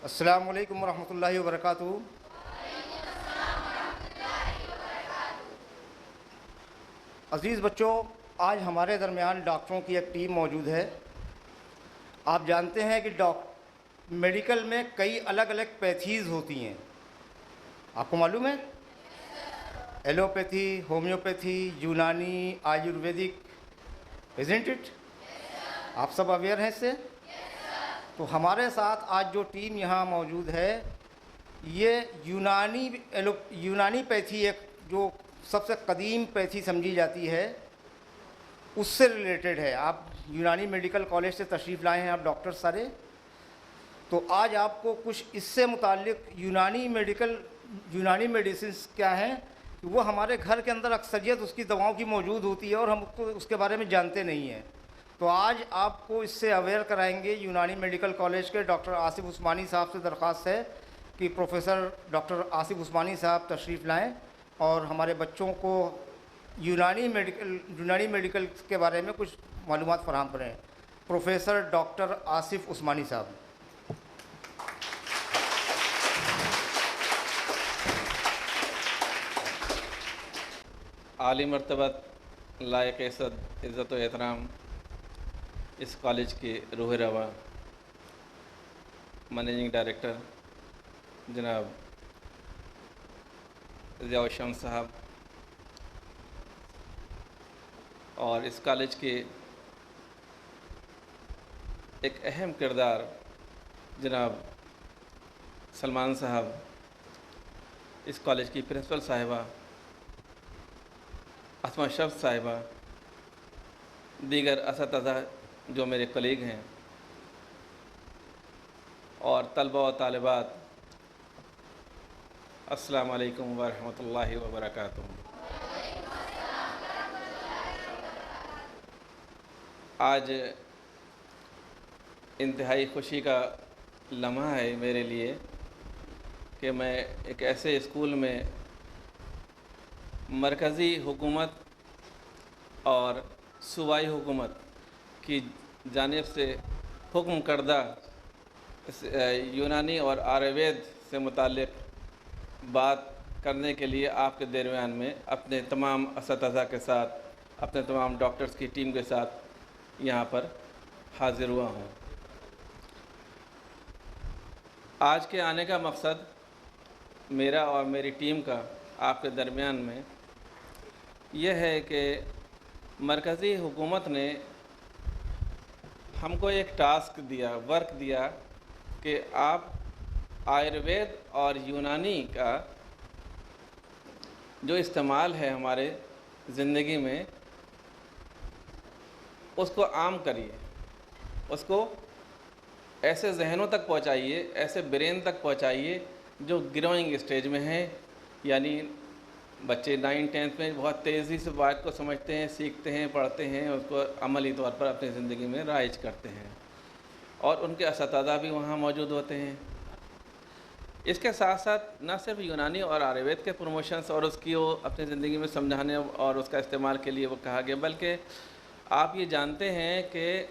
अस्सलामु अलैकुम वरहमतुल्लाहि वबरकातुहू। अज़ीज़ बच्चों, आज हमारे दरमियान डॉक्टरों की एक टीम मौजूद है। आप जानते हैं कि मेडिकल में कई अलग अलग पैथीज़ होती हैं, आपको मालूम है? एलोपैथी, होम्योपैथी, यूनानी, आयुर्वेदिक, इज़न्ट इट? आप सब अवेयर हैं इससे? तो हमारे साथ आज जो टीम यहाँ मौजूद है, ये यूनानी पैथी, एक जो सबसे कदीम पैथी समझी जाती है, उससे रिलेटेड है। आप यूनानी मेडिकल कॉलेज से तशरीफ़ लाए हैं, आप डॉक्टर सारे। तो आज आपको कुछ इससे मुताल्लिक़ यूनानी मेडिसिन क्या हैं कि वो हमारे घर के अंदर अक्सरियत उसकी दवाओं की मौजूद होती है और हम उसके बारे में जानते नहीं हैं। तो आज आपको इससे अवेयर कराएंगे यूनानी मेडिकल कॉलेज के डॉक्टर आसिफ उस्मानी साहब से दरख्वास्त है कि प्रोफेसर डॉक्टर आसिफ उस्मानी साहब तशरीफ़ लाएं और हमारे बच्चों को यूनानी मेडिकल के बारे में कुछ मालूमात फ़राहम करें। प्रोफेसर डॉक्टर आसिफ उस्मानी साहब। आली मरतबत लायक इज़्ज़त व एहतराम इस कॉलेज के रूह रवा मैनेजिंग डायरेक्टर जनाब ज़िया शम्स साहब और इस कॉलेज के एक अहम किरदार जनाब सलमान साहब, इस कॉलेज की प्रिंसिपल साहिबा अस्मा शफ्स साहिबा, दीगर असतज़ा जो मेरे कलीग हैं और तलबा व तालिबात, अस्सलाम वालेकुम व रहमतुल्लाहि व बरकातुहू। आज इंतहाई खुशी का लम्हा है मेरे लिए कि मैं एक ऐसे स्कूल में मरकज़ी हुकूमत और सूबाई हुकूमत की जानिब से हुक्म करदा यूनानी और आयुर्वेद से मुताल्लिक़ बात करने के लिए आपके दरमियान में अपने तमाम असतज़ा के साथ, अपने तमाम डॉक्टर्स की टीम के साथ यहाँ पर हाज़िर हुआ हूँ। आज के आने का मकसद मेरा और मेरी टीम का आपके दरमियान में यह है कि मरकज़ी हुकूमत ने हमको एक टास्क दिया, वर्क दिया कि आप आयुर्वेद और यूनानी का जो इस्तेमाल है हमारे ज़िंदगी में, उसको आम करिए, उसको ऐसे जहनों तक पहुंचाइए, ऐसे ब्रेन तक पहुंचाइए जो ग्रोइंग स्टेज में हैं, यानी बच्चे 9-10 में बहुत तेज़ी से बात को समझते हैं, सीखते हैं, पढ़ते हैं, उसको अमली तौर पर अपनी ज़िंदगी में राइज करते हैं और उनके असतज़ा भी वहाँ मौजूद होते हैं। इसके साथ साथ न सिर्फ यूनानी और आयुर्वेद के प्रमोशंस और उसकी वो अपनी ज़िंदगी में समझाने और उसका इस्तेमाल के लिए वो कहा गया, बल्कि आप ये जानते हैं कि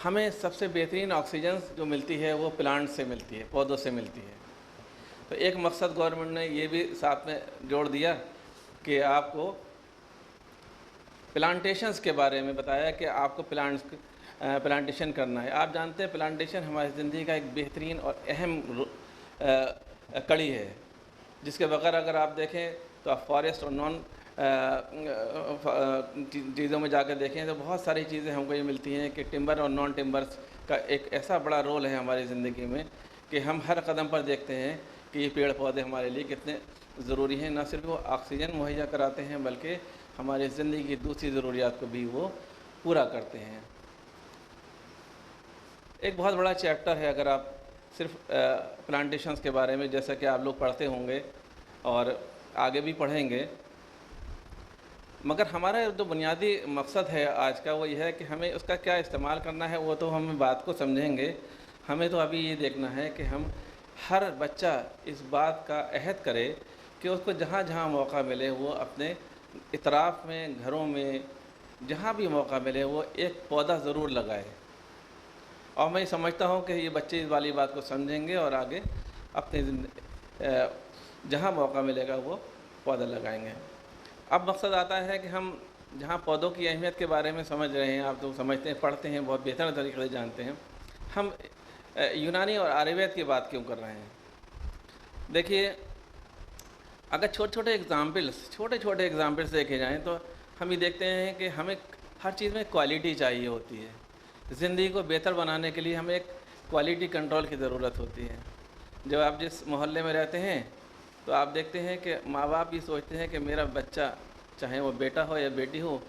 हमें सबसे बेहतरीन ऑक्सीजन जो मिलती है वो प्लांट से मिलती है, पौधों से मिलती है। तो एक मकसद गवर्नमेंट ने ये भी साथ में जोड़ दिया कि आपको प्लांटेशंस के बारे में बताया कि आपको प्लांटेशन करना है। आप जानते हैं प्लांटेशन हमारी ज़िंदगी का एक बेहतरीन और अहम कड़ी है, जिसके बगैर अगर आप देखें तो आप फॉरेस्ट और नॉन चीज़ों में जाकर देखें तो बहुत सारी चीज़ें हमको ये मिलती हैं कि टिम्बर और नॉन टिम्बर्स का एक ऐसा बड़ा रोल है हमारी ज़िंदगी में कि हम हर कदम पर देखते हैं कि ये पेड़ पौधे हमारे लिए कितने ज़रूरी हैं। न सिर्फ वो ऑक्सीजन मुहैया कराते हैं बल्कि हमारी ज़िंदगी की दूसरी ज़रूरियात को भी वो पूरा करते हैं। एक बहुत बड़ा चैप्टर है अगर आप सिर्फ प्लांटेशंस के बारे में, जैसा कि आप लोग पढ़ते होंगे और आगे भी पढ़ेंगे, मगर हमारा जो बुनियादी मकसद है आज का वो यह है कि हमें उसका क्या इस्तेमाल करना है वो तो हम बात को समझेंगे। हमें तो अभी ये देखना है कि हम हर बच्चा इस बात का अहद करे कि उसको जहाँ जहाँ मौका मिले वो अपने इतराफ़ में, घरों में, जहाँ भी मौका मिले वो एक पौधा ज़रूर लगाए। और मैं समझता हूँ कि ये बच्चे इस वाली बात को समझेंगे और आगे अपने जहाँ मौका मिलेगा वो पौधा लगाएंगे। अब मकसद आता है कि हम जहाँ पौधों की अहमियत के बारे में समझ रहे हैं, आप तो समझते हैं, पढ़ते हैं, बहुत बेहतर तरीके से जानते हैं, हम यूनानी और आयुर्वेद की बात क्यों कर रहे हैं? देखिए, अगर छोटे छोटे एग्जाम्पल्स देखे जाएँ तो हम ये देखते हैं कि हमें हर चीज़ में क्वालिटी चाहिए होती है। ज़िंदगी को बेहतर बनाने के लिए हमें एक क्वालिटी कंट्रोल की ज़रूरत होती है। जब आप जिस मोहल्ले में रहते हैं तो आप देखते हैं कि माँ बाप ये सोचते हैं कि मेरा बच्चा, चाहे वो बेटा हो या बेटी हो,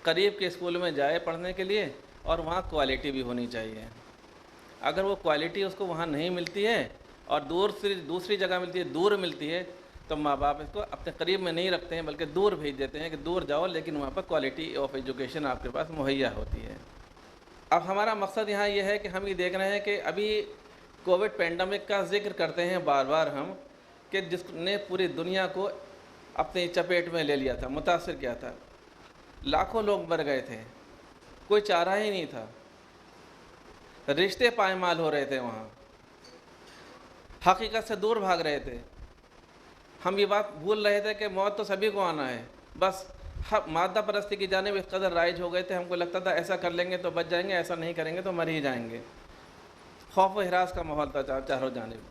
करीब के स्कूल में जाए पढ़ने के लिए और वहाँ क्वालिटी भी होनी चाहिए। अगर वो क्वालिटी उसको वहाँ नहीं मिलती है और दूसरी जगह मिलती है, दूर मिलती है, तो माँ बाप इसको अपने करीब में नहीं रखते हैं बल्कि दूर भेज देते हैं कि दूर जाओ, लेकिन वहाँ पर क्वालिटी ऑफ एजुकेशन आपके पास मुहैया होती है। अब हमारा मकसद यहाँ ये है कि हम ये देख रहे हैं कि अभी कोविड पेंडेमिक का जिक्र करते हैं बार बार हम, कि जिसने पूरी दुनिया को अपनी चपेट में ले लिया था, मुतासर किया था। लाखों लोग मर गए थे, कोई चारा ही नहीं था, रिश्ते पायमाल हो रहे थे, वहाँ हकीकत से दूर भाग रहे थे। हम ये बात भूल रहे थे कि मौत तो सभी को आना है, बस मादा परस्ती की जानिब इस कदर राइज हो गए थे, हमको लगता था ऐसा कर लेंगे तो बच जाएंगे, ऐसा नहीं करेंगे तो मर ही जाएंगे। खौफ व हिरास का माहौल था चारों जानिब।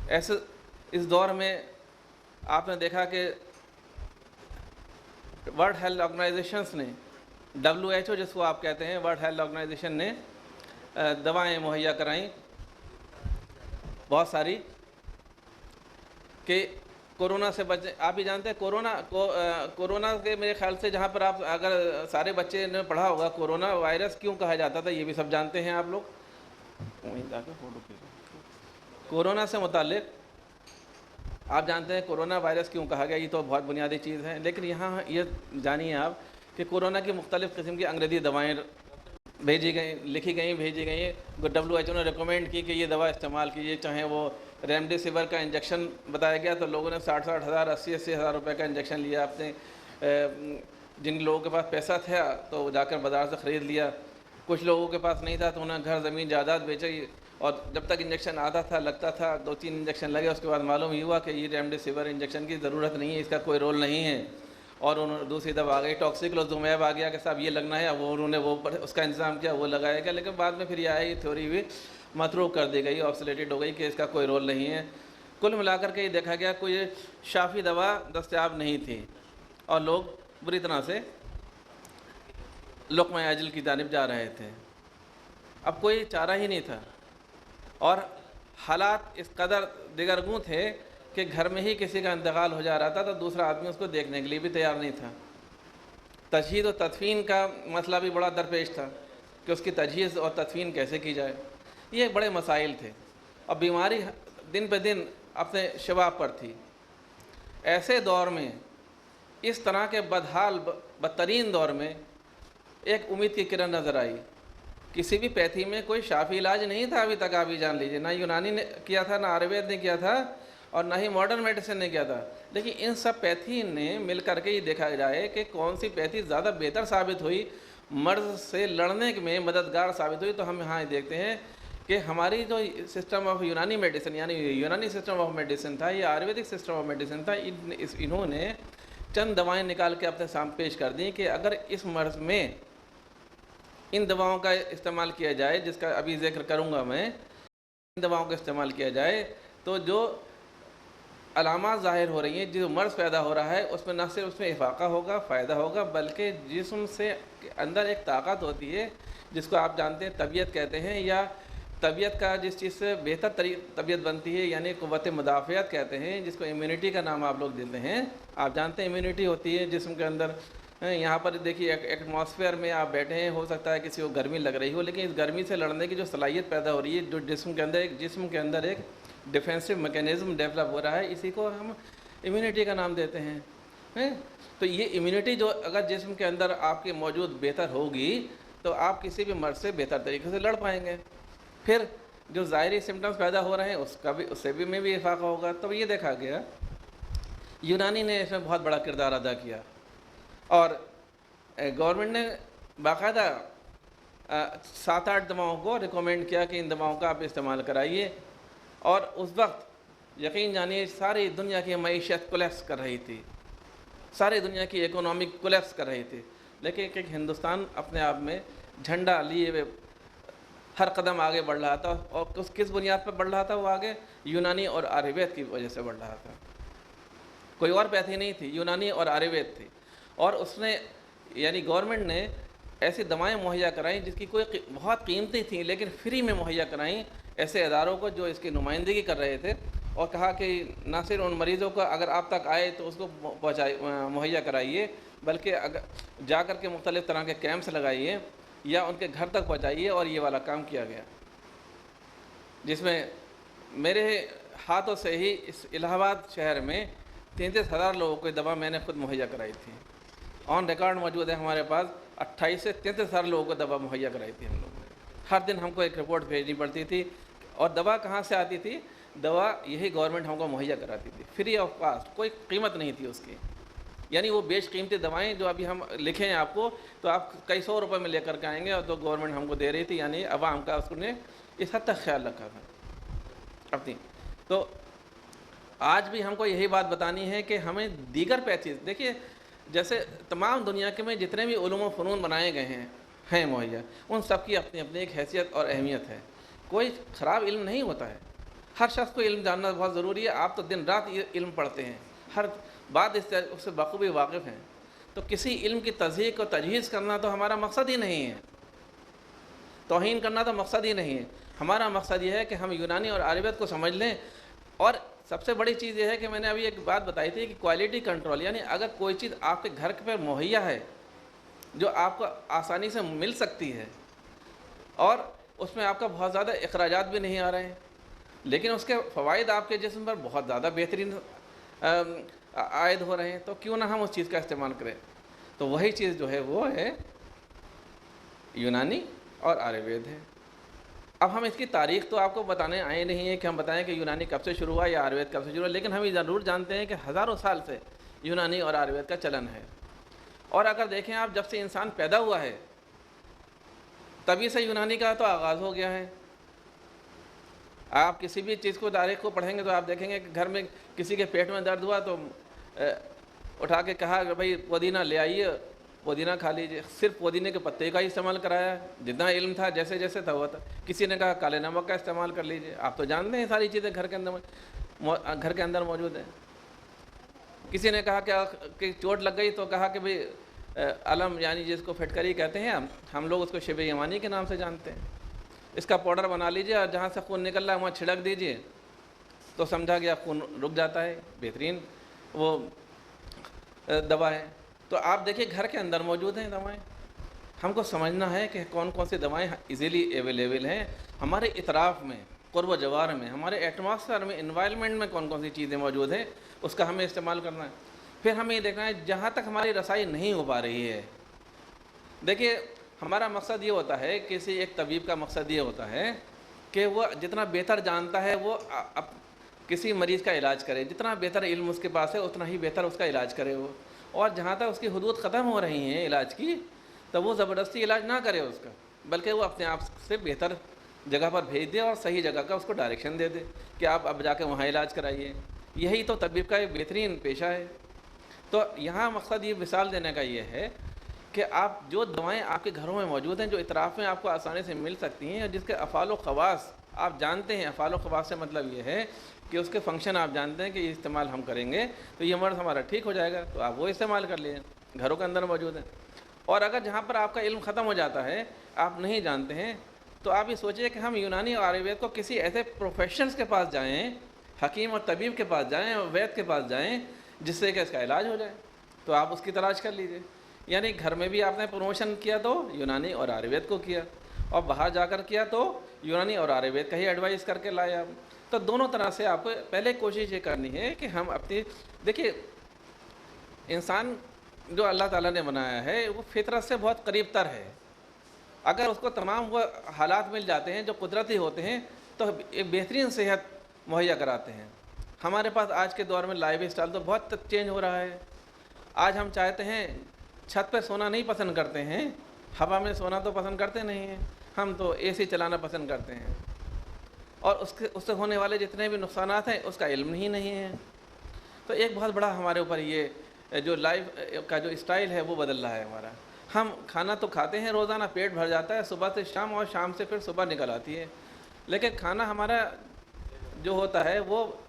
ऐसे इस दौर में आपने देखा कि वर्ल्ड हेल्थ ऑर्गेनाइजेशंस ने, WHO जिसको आप कहते हैं, वर्ल्ड हेल्थ ऑर्गेनाइजेशन ने दवाएं मुहैया कराई बहुत सारी कि कोरोना से बचे। आप भी जानते हैं कोरोना के मेरे ख्याल से, जहाँ पर आप अगर सारे बच्चे ने पढ़ा होगा, कोरोना वायरस क्यों कहा जाता था ये भी सब जानते हैं आप लोग। वहीं जाकर फोटो कोरोना से मुतालिक आप जानते हैं कोरोना वायरस क्यों कहा गया, ये तो बहुत बुनियादी चीज़ है। लेकिन यहाँ ये जानिए आप कि कोरोना की मुख्तलिफ़ किस्म की अंग्रेज़ी दवाएँ भेजी गई। WHO ने रिकमेंड की कि ये दवा इस्तेमाल कीजिए, चाहे वो रेमडेसिविर का इंजेक्शन बताया गया तो लोगों ने 60-60 हज़ार, 80-80 हज़ार रुपये का इंजेक्शन लिया। अपने जिन लोगों के पास पैसा था तो जाकर बाज़ार से ख़रीद लिया, कुछ लोगों के पास नहीं था तो उन्हें घर ज़मीन जायदाद बेची, और जब तक इंजेक्शन आता था, लगता था, 2-3 इंजेक्शन लगे, उसके बाद मालूम हुआ कि ये रेमडेसिविर इंजेक्शन की ज़रूरत नहीं है, इसका कोई रोल नहीं है, और उन्होंने दूसरी दवा आ गई टॉक्सिक्लोजुमैब आ गया कि साहब ये लगना है, वो उन्होंने उसका इंतज़ाम किया, वो लगाया गया। लेकिन बाद में फिर ये आई थ्योरी भी मतरूक कर दी गई, ऑब्सोलेटेड हो गई कि इसका कोई रोल नहीं है। कुल मिलाकर के ये देखा गया कोई शाफी दवा दस्तयाब नहीं थी और लोग बुरी तरह से लुक़्मा अजल की जानिब जा रहे थे। अब कोई चारा ही नहीं था और हालात इस कदर दिगरगूं थे कि घर में ही किसी का इंतकाल हो जा रहा था तो दूसरा आदमी उसको देखने के लिए भी तैयार नहीं था। तजहीज़ और तदफीन का मसला भी बड़ा दरपेश था कि उसकी तजहीज़ और तदफीन कैसे की जाए, ये बड़े मसाइल थे। और बीमारी दिन पे दिन अपने शबाब पर थी। ऐसे दौर में, इस तरह के बदहाल बदतरीन दौर में, एक उम्मीद की किरण नज़र आई। किसी भी पैथी में कोई शाफी इलाज नहीं था अभी तक, आप ही जान लीजिए, ना यूनानी ने किया था, ना आयुर्वेद ने किया था, और ना ही मॉडर्न मेडिसिन ने किया था। लेकिन इन सब पैथी ने मिल करके ये देखा जाए कि कौन सी पैथी ज़्यादा बेहतर साबित हुई, मर्ज़ से लड़ने में मददगार साबित हुई। तो हम यहाँ देखते हैं कि हमारी जो सिस्टम ऑफ यूनानी मेडिसिन, यानी यूनानी सिस्टम ऑफ मेडिसिन था, ये आयुर्वेदिक सिस्टम ऑफ मेडिसिन था, इन्होंने चंद दवाएँ निकाल के अपने सामने पेश कर दी कि अगर इस मर्ज़ में इन दवाओं का इस्तेमाल किया जाए, जिसका अभी जिक्र करूँगा मैं, इन दवाओं का इस्तेमाल किया जाए तो जो अलामात ज़ाहिर हो रही हैं, जो मर्ज़ पैदा हो रहा है, उसमें न सिर्फ उसमें इफाक़ा होगा, फ़ायदा होगा, बल्कि जिस्म से अंदर एक ताकत होती है जिसको आप जानते हैं तबीयत कहते हैं, या तबीयत का जिस चीज़ से बेहतर तबीयत बनती है, यानी क़ुव्वत मुदाफ़ियत कहते हैं, जिसको इम्यूनिटी का नाम आप लोग देते हैं। आप जानते हैं इम्यूनिटी होती है जिस्म के अंदर। यहाँ पर देखिए एटमॉस्फेयर में आप बैठे हैं, हो सकता है किसी को गर्मी लग रही हो, लेकिन इस गर्मी से लड़ने की जो सलाहियत पैदा हो रही है, जो जिस्म के अंदर एक डिफेंसिव मैकेनिज़्म डेवलप हो रहा है, इसी को हम इम्यूनिटी का नाम देते हैं। तो ये इम्यूनिटी जो अगर जिस्म के अंदर आपकी मौजूद बेहतर होगी तो आप किसी भी मर्ज़ से बेहतर तरीके से लड़ पाएंगे। फिर जो ज़ाहिरी सिम्टम्स पैदा हो रहे हैं उससे भी में भी इफाक़ा होगा। तो ये देखा गया यूनानी ने इसमें बहुत बड़ा किरदार अदा किया और गवर्नमेंट ने बाकायदा 7-8 दवाओं को रिकमेंड किया कि इन दवाओं का आप इस्तेमाल कराइए, और उस वक्त यकीन जानिए सारी दुनिया की मईशत कोलैप्स कर रही थी, सारी दुनिया की इकोनॉमिक कोलैप्स कर रही थी, लेकिन एक हिंदुस्तान अपने आप में झंडा लिए हुए हर कदम आगे बढ़ रहा था। और किस बुनियाद पर बढ़ रहा था वो आगे? यूनानी और आयुर्वेद की वजह से बढ़ रहा था। कोई और पैथी नहीं थी, यूनानी और आयुर्वेद थी। और उसने यानी गवर्नमेंट ने ऐसी दवाएं मुहैया कराई जिसकी कोई बहुत कीमती थी, लेकिन फ्री में मुहैया कराई ऐसे इदारों को जो इसकी नुमाइंदगी कर रहे थे, और कहा कि ना सिर्फ उन मरीज़ों को अगर आप तक आए तो उसको मुहैया कराइए, बल्कि अगर जा कर के मुख्तलिफ़ तरह के कैंप्स लगाइए या उनके घर तक पहुँचाइए। और ये वाला काम किया गया, जिसमें मेरे हाथों से ही इस इलाहाबाद शहर में 33,000 लोगों को दवा मैंने खुद मुहैया कराई थी। ऑन रिकॉर्ड मौजूद है हमारे पास, 28 से 33,000 लोगों को दवा मुहैया कराई थी हम लोगों ने। हर दिन हमको एक रिपोर्ट भेजनी पड़ती थी, और दवा कहाँ से आती थी? दवा यही गवर्नमेंट हमको मुहैया कराती थी, फ्री ऑफ कॉस्ट, कोई कीमत नहीं थी उसकी। यानी वो बेशकीमती दवाएं जो अभी हम लिखे हैं आपको, तो आप कई सौ रुपए में लेकर के आएंगे, और तो गवर्नमेंट हमको दे रही थी, यानी अवाम का उसने इस हद तक ख्याल रखा था अपनी। तो आज भी हमको यही बात बतानी है कि हमें दीगर पैचेज, देखिए जैसे तमाम दुनिया के में जितने भी उलूम व फ़नून बनाए गए हैं मुहैया, उन सब की अपनी अपनी एक हैसियत और अहमियत है। कोई ख़राब इल्म नहीं होता है, हर शख्स को इल्म जानना बहुत ज़रूरी है। आप तो दिन रात इल्म पढ़ते हैं, हर बात उससे बखूबी वाकिफ़ हैं, तो किसी इल्म की तज़हीक और तजहीज़ करना तो हमारा मकसद ही नहीं है, तौहीन करना तो मकसद ही नहीं है। हमारा मकसद ये है कि हम यूनानी और आयुर्वेद को समझ लें। और सबसे बड़ी चीज़ ये है कि मैंने अभी एक बात बताई थी कि क्वालिटी कंट्रोल, यानी अगर कोई चीज़ आपके घर पर मुहैया है जो आपको आसानी से मिल सकती है, और उसमें आपका बहुत ज़्यादा अखराजात भी नहीं आ रहे हैं, लेकिन उसके फ़वाइद आपके जिस्म पर बहुत ज़्यादा बेहतरीन आयद हो रहे हैं, तो क्यों ना हम उस चीज़ का इस्तेमाल करें। तो वही चीज़ जो है वो है यूनानी और आयुर्वेद है। अब हम इसकी तारीख़ तो आपको बताने आए नहीं हैं कि हम बताएं कि यूनानी कब से शुरू हुआ या आयुर्वेद कब से शुरू हुआ, लेकिन हम ये ज़रूर जानते हैं कि हज़ारों साल से यूनानी और आयुर्वेद का चलन है। और अगर देखें आप, जब से इंसान पैदा हुआ है तभी से यूनानी का तो आगाज़ हो गया है। आप किसी भी चीज़ को तारीख़ को पढ़ेंगे तो आप देखेंगे कि घर में किसी के पेट में दर्द हुआ तो उठा के कहा कि भाई पुदीना ले आइए, पुदीना खा लीजिए। सिर्फ पुदीने के पत्ते का ही इस्तेमाल कराया, जितना इल्म था जैसे जैसे था हुआ था। किसी ने कहा काले नमक का इस्तेमाल कर लीजिए। आप तो जानते हैं सारी चीज़ें घर के अंदर मौजूद हैं। किसी ने कहा कि चोट लग गई तो कहा कि भाई अलम, यानी जिसको फिटकरी कहते हैं हम लोग उसको शिब यमानी के नाम से जानते हैं, इसका पाउडर बना लीजिए और जहाँ से खून निकल रहा है वहाँ छिड़क दीजिए तो समझा गया खून रुक जाता है। बेहतरीन वो दवा है। तो आप देखिए घर के अंदर मौजूद हैं दवाएं। हमको समझना है कि कौन कौन सी दवाएं इजीली अवेलेबल हैं हमारे इतराफ़ में, क़ुर्ब जवार में, हमारे एटमॉस्फेयर में, इन्वायरमेंट में कौन कौन सी चीज़ें मौजूद हैं, उसका हमें इस्तेमाल करना है। फिर हमें ये देखना है जहाँ तक हमारी रसाई नहीं हो पा रही है। देखिए हमारा मकसद ये होता है, किसी एक तबीब का मकसद ये होता है कि वो जितना बेहतर जानता है वो अब किसी मरीज़ का इलाज करे, जितना बेहतर इल्म उसके पास है उतना ही बेहतर उसका इलाज करे वो। और जहाँ तक उसकी हुदूद ख़त्म हो रही हैं इलाज की, तो वो ज़बरदस्ती इलाज ना करे उसका, बल्कि वो अपने आप से बेहतर जगह पर भेज दे और सही जगह का उसको डायरेक्शन दे दे कि आप अब जाके वहाँ इलाज कराइए। यही तो तबीब का एक बेहतरीन पेशा है। तो यहाँ मकसद ये मिसाल देने का ये है कि आप जो दवाएं आपके घरों में मौजूद हैं, जो इतराफ़ में आपको आसानी से मिल सकती हैं, और जिसके अफ़ाल ख़वास आप जानते हैं। अफ़ाल ख़वास से मतलब ये है कि उसके फंक्शन आप जानते हैं कि ये इस्तेमाल हम करेंगे तो ये मर्ज़ हमारा ठीक हो जाएगा, तो आप वो इस्तेमाल कर लीजिए, घरों के अंदर मौजूद हैं। और अगर जहाँ पर आपका इल्म ख़त्म हो जाता है, आप नहीं जानते हैं, तो आप ये सोचिए कि हम यूनानी और आयुर्वेद को किसी ऐसे प्रोफेशनल्स के पास जाएँ, हकीम और तबीब के पास जाएँ और वैद्य के पास जाएँ, जिससे कि इसका इलाज हो जाए। तो आप उसकी तलाश कर लीजिए। यानी घर में भी आपने प्रमोशन किया तो यूनानी और आयुर्वेद को किया, और बाहर जाकर किया तो यूनानी और आयुर्वेद का ही एडवाइस करके लाए आप। तो दोनों तरह से आपको पहले कोशिश ये करनी है कि हम अपनी, देखिए इंसान जो अल्लाह ताला ने बनाया है वो फितरत से बहुत करीब तर है। अगर उसको तमाम वो हालात मिल जाते हैं जो कुदरती होते हैं तो एक बेहतरीन सेहत मुहैया कराते हैं। हमारे पास आज के दौर में लाइफ स्टाइल तो बहुत चेंज हो रहा है। आज हम चाहते हैं छत पे सोना नहीं पसंद करते हैं, हवा में सोना तो पसंद करते नहीं हैं, हम तो एसी चलाना पसंद करते हैं, और उससे होने वाले जितने भी नुकसानात हैं उसका इल्म ही नहीं है। तो एक बहुत बड़ा हमारे ऊपर ये जो लाइफ का जो स्टाइल है वो बदल रहा है हमारा। हम खाना तो खाते हैं रोज़ाना, पेट भर जाता है सुबह से शाम, और शाम से फिर सुबह निकल आती है, लेकिन खाना हमारा जो होता है वो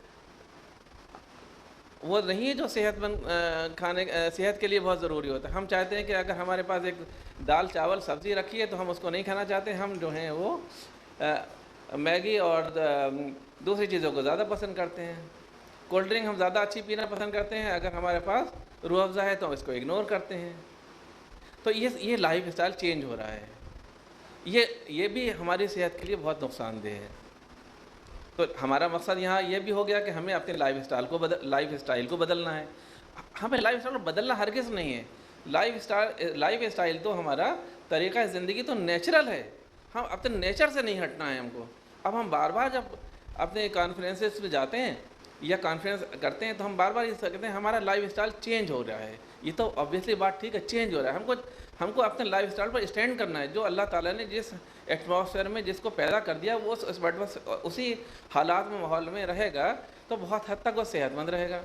नहीं है जो सेहतमंद खाने सेहत के लिए बहुत ज़रूरी होता है। हम चाहते हैं कि अगर हमारे पास एक दाल चावल सब्ज़ी रखी है तो हम उसको नहीं खाना चाहते, हम जो हैं वो मैगी और दूसरी चीज़ों को ज़्यादा पसंद करते हैं। कोल्ड ड्रिंक हम ज़्यादा अच्छी पीना पसंद करते हैं, अगर हमारे पास रूह अफ़ज़ा है तो इसको इग्नोर करते हैं। तो ये लाइफ स्टाइल चेंज हो रहा है, ये भी हमारी सेहत के लिए बहुत नुकसानदेह है। तो हमारा मकसद यहाँ ये भी हो गया कि हमें अपने लाइफ स्टाइल को बदलना है। हमें लाइफ स्टाइल को बदलना हरगिज़ नहीं है। लाइफ स्टाइल तो हमारा तरीक़ा ज़िंदगी तो नेचुरल है, हम अपने नेचर से नहीं हटना है हमको। अब हम बार बार जब अपने कॉन्फ्रेंसेस में जाते हैं या कॉन्फ्रेंस करते हैं तो हम बार बार ये कहते हैं हमारा लाइफ स्टाइल चेंज हो रहा है। ये तो ऑब्वियसली बात ठीक है, चेंज हो रहा है। हमको अपने लाइफ स्टाइल पर स्टैंड करना है। जो अल्लाह ताला ने जिस एटमॉस्फेयर में जिसको पैदा कर दिया वो उसी हालात में माहौल में रहेगा तो बहुत हद तक वो सेहतमंद रहेगा।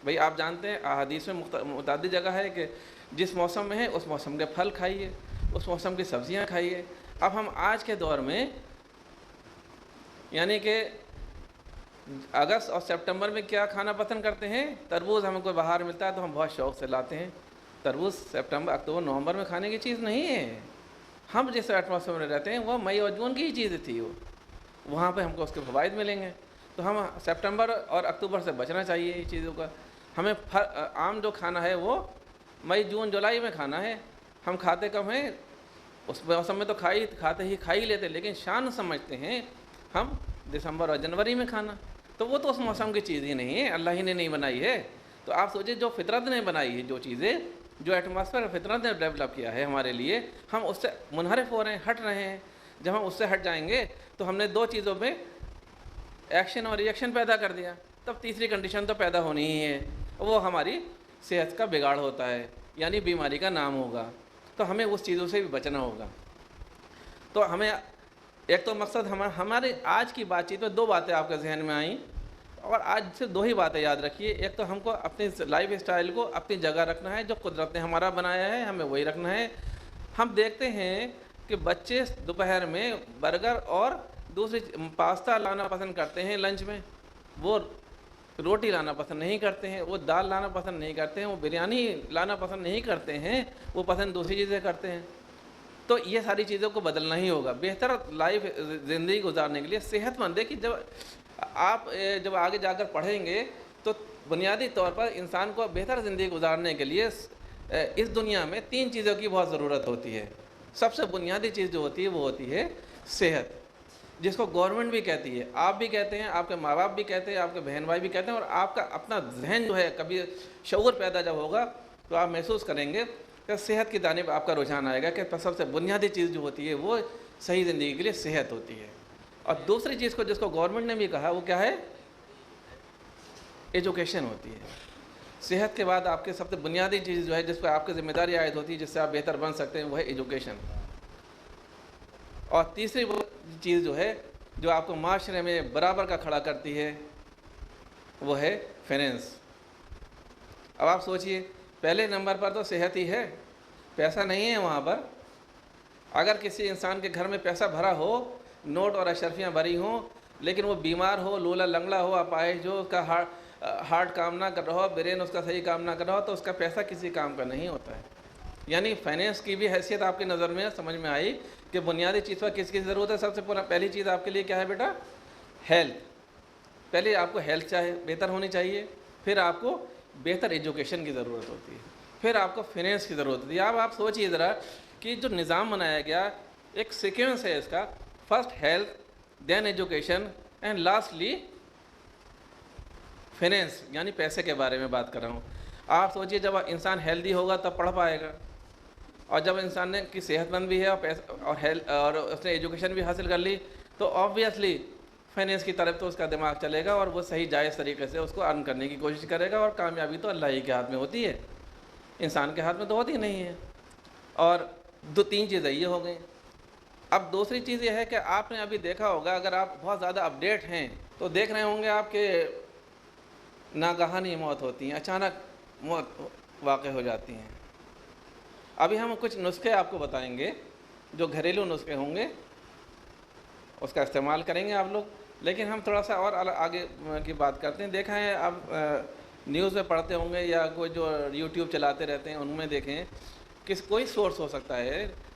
भाई आप जानते हैं अहादीस में मुतअद्दिद जगह है कि जिस मौसम में है उस मौसम के फल खाइए, उस मौसम की सब्ज़ियाँ खाइए। अब हम आज के दौर में यानी कि अगस्त और सितंबर में क्या खाना पसंद करते हैं, तरबूज हमको बाहर मिलता है तो हम बहुत शौक़ से लाते हैं। तरबूज सितंबर अक्टूबर नवंबर में खाने की चीज़ नहीं है। हम जिस एटमॉस्फेयर में रहते हैं वो मई और जून की ही चीज़ थी, वो वहाँ पे हमको उसके फ़वाइद मिलेंगे। तो हम सितंबर और अक्टूबर से बचना चाहिए ये चीज़ों का। हमें आम जो खाना है वो मई जून जुलाई में खाना है। हम खाते कम हैं, उस मौसम में तो खा ही लेते, लेकिन शान समझते हैं हम दिसंबर और जनवरी में खाना। तो वो तो उस मौसम की चीज़ ही नहीं है, अल्लाह ही ने नहीं बनाई है। तो आप सोचिए जो फितरत ने बनाई है, जो चीज़ें जो एटमॉस्फेयर फितरत ने डेवलप किया है हमारे लिए, हम उससे मुनहरिफ हो रहे हैं, हट रहे हैं। जब हम उससे हट जाएंगे तो हमने दो चीज़ों में एक्शन और रिएक्शन पैदा कर दिया, तब तीसरी कंडीशन तो पैदा होनी ही है, वो हमारी सेहत का बिगाड़ होता है, यानी बीमारी का नाम होगा। तो हमें उस चीज़ों से भी बचना होगा। तो हमें एक तो मकसद हमारे आज की बातचीत में दो बातें आपके जहन में आई, और आज से दो ही बातें याद रखिए। एक तो हमको अपने लाइफ स्टाइल को अपनी जगह रखना है, जो कुदरत ने हमारा बनाया है हमें वही रखना है। हम देखते हैं कि बच्चे दोपहर में बर्गर और दूसरी पास्ता लाना पसंद करते हैं लंच में, वो रोटी लाना पसंद नहीं करते हैं, वो दाल लाना पसंद नहीं करते हैं, वो बिरयानी लाना पसंद नहीं करते हैं, वो पसंद दूसरी चीज़ें करते हैं। तो ये सारी चीज़ों को बदलना ही होगा। बेहतर लाइफ ज़िंदगी गुजारने के लिए सेहतमंद है कि जब आगे जाकर पढ़ेंगे तो बुनियादी तौर पर इंसान को बेहतर ज़िंदगी गुजारने के लिए इस दुनिया में तीन चीज़ों की बहुत ज़रूरत होती है। सबसे बुनियादी चीज़ जो होती है वो होती है सेहत, जिसको गवर्नमेंट भी कहती है, आप भी कहते हैं, आपके माँ बाप भी कहते हैं, आपके बहन भाई भी कहते हैं, और आपका अपना जहन जो है कभी शऊर पैदा जब होगा तो आप महसूस करेंगे कि सेहत की जानिब आपका रुझान आएगा कि सबसे बुनियादी चीज़ जो होती है वो सही ज़िंदगी के लिए सेहत होती है। और दूसरी चीज़ को जिसको गवर्नमेंट ने भी कहा वो क्या है, एजुकेशन होती है। सेहत के बाद आपके सबसे बुनियादी चीज़ जो है जिस पर आपकी जिम्मेदारी आयद होती है, जिससे आप बेहतर बन सकते हैं, वो है एजुकेशन। और तीसरी वो चीज़ जो है जो आपको माशरे में बराबर का खड़ा करती है वो है फाइनेंस। अब आप सोचिए, पहले नंबर पर तो सेहत ही है, पैसा नहीं है वहाँ पर। अगर किसी इंसान के घर में पैसा भरा हो, नोट और अशरफियाँ भरी हों, लेकिन वो बीमार हो, लूला लंगड़ा हो, अपाहिज हो, उसका हार्ट काम ना कर रहा हो, ब्रेन उसका सही काम ना कर रहा हो, तो उसका पैसा किसी काम का नहीं होता है। यानी फाइनेंस की भी हैसियत आपकी नज़र में समझ में आई कि बुनियादी चीज़ पर किसकी ज़रूरत है। सबसे पहली चीज़ आपके लिए क्या है बेटा, हेल्थ। पहले आपको हेल्थ बेहतर होनी चाहिए, फिर आपको बेहतर एजुकेशन की ज़रूरत होती है, फिर आपको फाइनेंस की ज़रूरत होती है। अब आप सोचिए ज़रा कि जो निज़ाम बनाया गया, एक सीक्वेंस है इसका, first health, then education and lastly finance, यानी पैसे के बारे में बात कर रहा हूँ। आप सोचिए जब इंसान हेल्दी होगा तब पढ़ पाएगा, और जब इंसान ने की सेहतमंद भी है और पैसा और हेल्थ और उसने एजुकेशन भी हासिल कर ली तो ऑब्वियसली फाइनेंस की तरफ तो उसका दिमाग चलेगा और वो सही जायज़ तरीके से उसको अर्न करने की कोशिश करेगा। और कामयाबी तो अल्लाह ही के हाथ में होती है, इंसान के हाथ में तो होती नहीं है। और 2-3 चीज़ें ये हो गई। अब दूसरी चीज़ ये है कि आपने अभी देखा होगा, अगर आप बहुत ज़्यादा अपडेट हैं तो देख रहे होंगे आपके नागहानी मौत होती हैं, अचानक मौत वाक़ हो जाती हैं। अभी हम कुछ नुस्खे आपको बताएंगे जो घरेलू नुस्खे होंगे, उसका इस्तेमाल करेंगे आप लोग। लेकिन हम थोड़ा सा और आगे की बात करते हैं। देखा है आप न्यूज़ में पढ़ते होंगे या कोई जो यूट्यूब चलाते रहते हैं उनमें देखें कोई सोर्स हो सकता है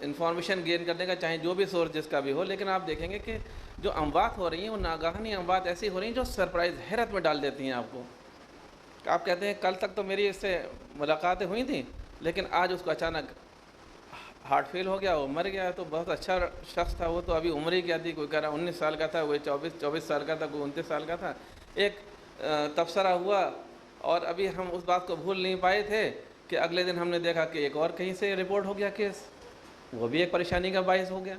इंफॉर्मेशन गेन करने का, चाहे जो भी सोर्स जिसका भी हो, लेकिन आप देखेंगे कि जो अमवात हो रही हैं वो नागाहानी अमवात ऐसी हो रही हैं जो सरप्राइज़ हैरत में डाल देती हैं आपको। आप कहते हैं कल तक तो मेरी इससे मुलाकातें हुई थी, लेकिन आज उसको अचानक हार्ट फेल हो गया, वो मर गया। तो बहुत अच्छा शख्स था, वो तो अभी उम्र ही क्या थी, कोई कह रहा 19 साल का था, कोई 24 साल का था, कोई 29 साल का था। एक तबसरा हुआ और अभी हम उस बात को भूल नहीं पाए थे कि अगले दिन हमने देखा कि एक और कहीं से रिपोर्ट हो गया केस, वो भी एक परेशानी का बायस हो गया।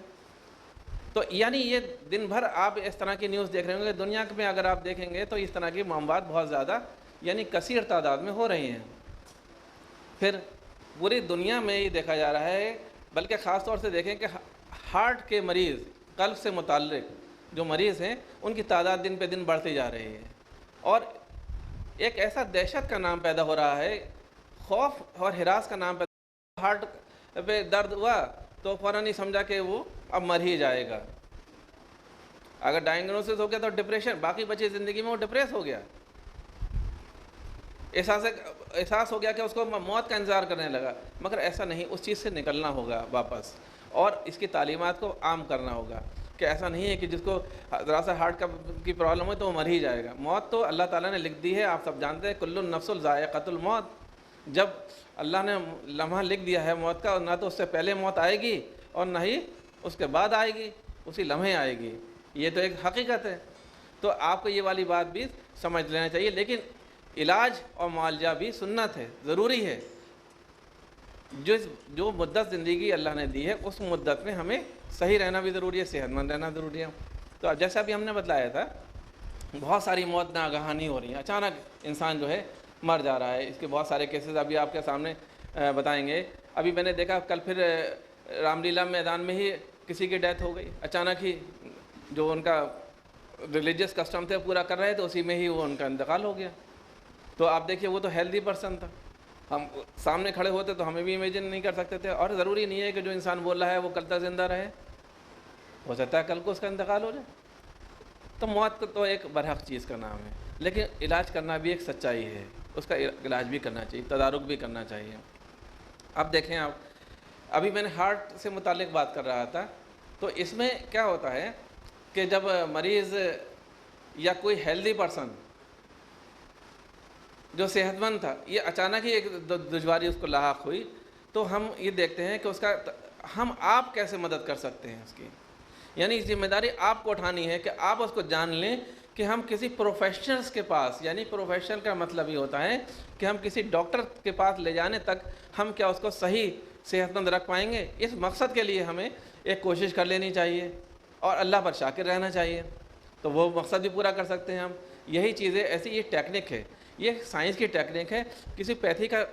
तो यानी ये दिन भर आप इस तरह की न्यूज़ देख रहे होंगे। दुनिया में अगर आप देखेंगे तो इस तरह की मामलात बहुत ज़्यादा यानी कसीर तादाद में हो रही हैं। फिर पूरी दुनिया में ये देखा जा रहा है, बल्कि ख़ास तौर से देखें कि हार्ट के मरीज़, कल्ब से मुताल्लिक जो मरीज़ हैं, उनकी तादाद दिन पे दिन बढ़ती जा रही है। और एक ऐसा दहशत का नाम पैदा हो रहा है, खौफ और हिरास का नाम पैदा। हार्ट पे दर्द हुआ तो फ़ौरन ही समझा कि वो अब मर ही जाएगा। अगर डायग्नोसिस हो गया तो डिप्रेशन, बाकी बची ज़िंदगी में वो डिप्रेस हो गया। एहसास हो गया कि उसको मौत का इंतज़ार करने लगा। मगर ऐसा नहीं, उस चीज़ से निकलना होगा वापस और इसकी तालीमात को आम करना होगा कि ऐसा नहीं है कि जिसको ज़रा सा हार्ट की प्रॉब्लम हो तो वो मर ही जाएगा। मौत तो अल्लाह ताला ने लिख दी है, आप सब जानते हैं, कुल्लुन नफ्सुल ज़ायक़तुल मौत। जब अल्लाह ने लम्हा लिख दिया है मौत का, ना तो उससे पहले मौत आएगी और ना ही उसके बाद आएगी, उसी लम्हे आएगी। ये तो एक हकीकत है। तो आपको ये वाली बात भी समझ लेना चाहिए। लेकिन इलाज और मुआलजा भी सुन्नत है, ज़रूरी है। जो मुद्दत ज़िंदगी अल्लाह ने दी है उस मुद्दत में हमें सही रहना भी ज़रूरी है, सेहतमंद रहना ज़रूरी है। तो अब जैसा अभी हमने बतलाया था, बहुत सारी मौत नागहानी हो रही है, अचानक इंसान जो है मर जा रहा है। इसके बहुत सारे केसेस अभी आपके सामने बताएंगे। अभी मैंने देखा कल फिर रामलीला मैदान में ही किसी की डेथ हो गई, अचानक ही। जो उनका रिलीजियस कस्टम थे पूरा कर रहे थे, उसी में ही वो उनका इंतकाल हो गया। तो आप देखिए, वो तो हेल्दी पर्सन था, हम सामने खड़े होते तो हमें भी इमेजिन नहीं कर सकते थे। और ज़रूरी नहीं है कि जो इंसान बोल रहा है वो कल तक ज़िंदा रहे, हो सकता है कल को उसका इंतकाल हो जाए। तो मौत तो एक बरहक चीज़ का नाम है, लेकिन इलाज करना भी एक सच्चाई है, उसका इलाज भी करना चाहिए, तदारुक भी करना चाहिए। अब देखें आप, अभी मैंने हार्ट से मुतालिक बात कर रहा था, तो इसमें क्या होता है कि जब मरीज़ या कोई हेल्दी पर्सन जो सेहतमंद था, ये अचानक ही एक दुश्वारी उसको लाहक हुई, तो हम ये देखते हैं कि उसका हम आप कैसे मदद कर सकते हैं उसकी। यानी जिम्मेदारी आपको उठानी है कि आप उसको जान लें कि हम किसी प्रोफेशनल्स के पास, यानी प्रोफेशनल का मतलब ये होता है कि हम किसी डॉक्टर के पास ले जाने तक हम क्या उसको सही सेहतमंद रख पाएंगे। इस मकसद के लिए हमें एक कोशिश कर लेनी चाहिए और अल्लाह पर शाकिर रहना चाहिए, तो वो मकसद भी पूरा कर सकते हैं हम। यही चीज़ें ऐसी, ये टेक्निक है, ये साइंस की टेक्निक है। किसी पैथी का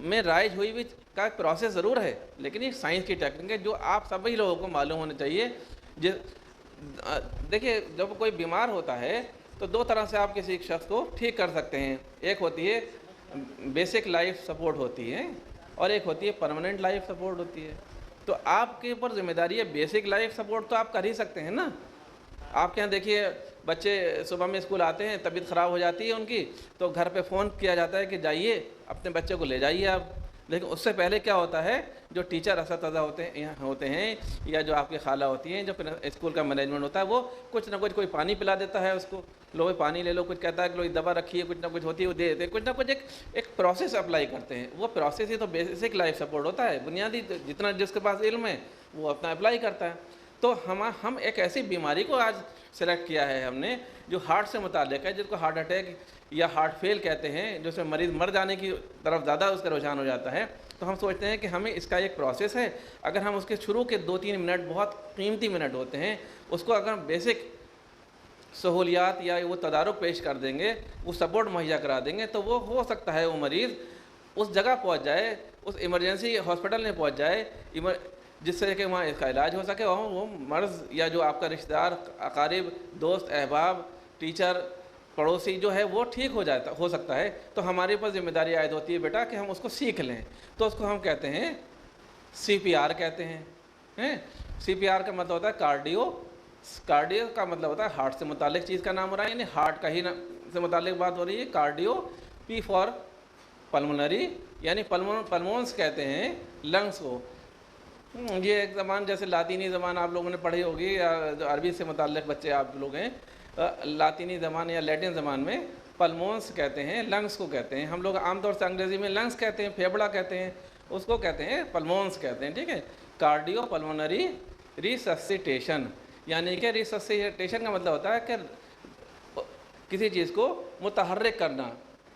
में राइज हुई भी का प्रोसेस ज़रूर है, लेकिन ये साइंस की टेक्निक है जो आप सभी लोगों को मालूम होना चाहिए। देखिए, जब कोई बीमार होता है तो दो तरह से आप किसी शख्स को ठीक कर सकते हैं। एक होती है बेसिक लाइफ सपोर्ट होती है और एक होती है परमानेंट लाइफ सपोर्ट होती है। तो आपके ऊपर जिम्मेदारी है, बेसिक लाइफ सपोर्ट तो आप कर ही सकते हैं ना। आपके यहाँ देखिए, बच्चे सुबह में स्कूल आते हैं, तबीयत ख़राब हो जाती है उनकी, तो घर पे फ़ोन किया जाता है कि जाइए अपने बच्चे को ले जाइए आप। लेकिन उससे पहले क्या होता है, जो टीचर असतज़ा होते हैं या जो आपकी खाला होती हैं, जो स्कूल का मैनेजमेंट होता है, वो कुछ ना कुछ, कोई पानी पिला देता है उसको, लो पानी ले लो, कुछ कहता है कि लो दवा रखी है, कुछ ना कुछ होती है वो दे देते हैं, कुछ ना कुछ एक प्रोसेस अप्लाई करते हैं। वो प्रोसेस ही तो बेसिक लाइफ सपोर्ट होता है, बुनियादी जितना जिसके पास इल्म है वो अपना अप्लाई करता है। तो हम एक ऐसी बीमारी को आज सेलेक्ट किया है हमने जो हार्ट से मुताल्लिक है, जिसको हार्ट अटैक या हार्ट फेल कहते हैं, जिसमें मरीज़ मर जाने की तरफ ज़्यादा उसका रुझान हो जाता है। तो हम सोचते हैं कि हमें इसका एक प्रोसेस है, अगर हम उसके शुरू के 2-3 मिनट, बहुत कीमती मिनट होते हैं, उसको अगर हम बेसिक सहूलियात या वो तदारुक पेश कर देंगे, वो सपोर्ट मुहैया करा देंगे, तो वो हो सकता है वो मरीज़ उस जगह पहुंच जाए, उस इमरजेंसी हॉस्पिटल में पहुंच जाए, जिससे कि वहाँ इसका इलाज हो सके और वो मर्ज़ या जो आपका रिश्तेदार, अकारिब, दोस्त, अहबाब, टीचर, पड़ोसी जो है वो ठीक हो सकता है। तो हमारे ऊपर जिम्मेदारी आयद होती है बेटा कि हम उसको सीख लें। तो उसको हम कहते हैं CPR कहते हैं। CPR का मतलब होता है कार्डियो का मतलब होता है हार्ट से मुतालिक चीज़ का नाम हो रहा है, यानी हार्ट का ही से मुतालिक बात हो रही है। कार्डियो, P फॉर पल्मोनरी, यानी पल्मोन्स कहते हैं लंग्स को। ये एक ज़बान जैसे लातीनी ज़बान आप लोगों ने पढ़ी होगी, या जो अरबी से मुताल्लिक़ बच्चे आप लोग हैं, लातीनी ज़बान या लैटिन ज़बान में पल्मोन्स कहते हैं, लंग्स को कहते हैं। हम लोग आमतौर से अंग्रेज़ी में लंग्स कहते हैं, फेफड़ा कहते हैं, उसको कहते हैं पल्मोन्स कहते हैं, ठीक है। कार्डियो पल्मोनरी रिससिटेशन, यानी कि रिससिटेशन का मतलब होता है कि किसी चीज़ को मुतहर्रिक करना।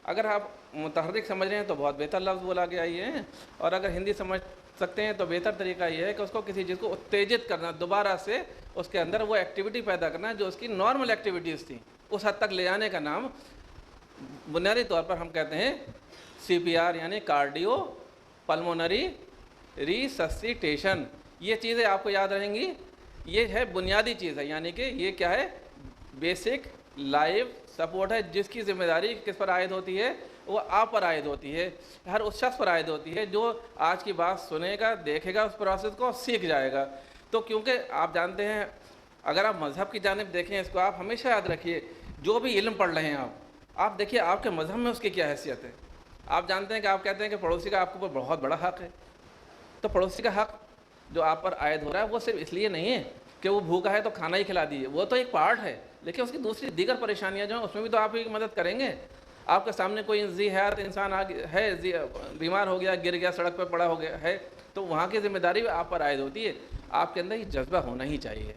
अगर आप मुतहर्रिक समझ रहे हैं तो बहुत बेहतर लफ्ज़ बोला गया ये है, और अगर हिंदी समझ सकते हैं तो बेहतर तरीका ये है कि उसको किसी चीज़ को उत्तेजित करना, दोबारा से उसके अंदर वो एक्टिविटी पैदा करना जो उसकी नॉर्मल एक्टिविटीज़ थी, उस हद तक ले जाने का नाम बुनियादी तौर पर हम कहते हैं CPR, यानी कार्डियो पल्मोनरी रिससिटेशन। ये चीज़ें आपको याद रहेंगी, ये है बुनियादी चीज़ है, यानी कि ये क्या है, बेसिक लाइफ सपोर्ट है, जिसकी जिम्मेदारी किस पर आयद होती है, वो आप पर आयद होती है, हर उस शख्स पर आयद होती है जो आज की बात सुनेगा, देखेगा उस प्रोसेस को, सीख जाएगा। तो क्योंकि आप जानते हैं, अगर आप मज़हब की जानिब देखें इसको, आप हमेशा याद रखिए, जो भी इल्म पढ़ रहे हैं आप देखिए आपके मज़हब में उसकी क्या हैसियत है। आप जानते हैं कि आप कहते हैं कि पड़ोसी का आपके ऊपर बहुत बड़ा हक़ है, तो पड़ोसी का हक़ जो आप पर आयद हो रहा है वो सिर्फ इसलिए नहीं है कि वो भूखा है तो खाना ही खिला दीजिए, वो तो एक पार्ट है, लेकिन उसकी दूसरी दीगर परेशानियाँ जो हैं उसमें भी तो आप ही मदद करेंगे। आपके सामने कोई जी हयात इंसान है, बीमार हो गया, गिर गया, सड़क पर पड़ा हो गया है, तो वहाँ की जिम्मेदारी भी आप पर आयद होती है। आपके अंदर ये जज्बा होना ही चाहिए।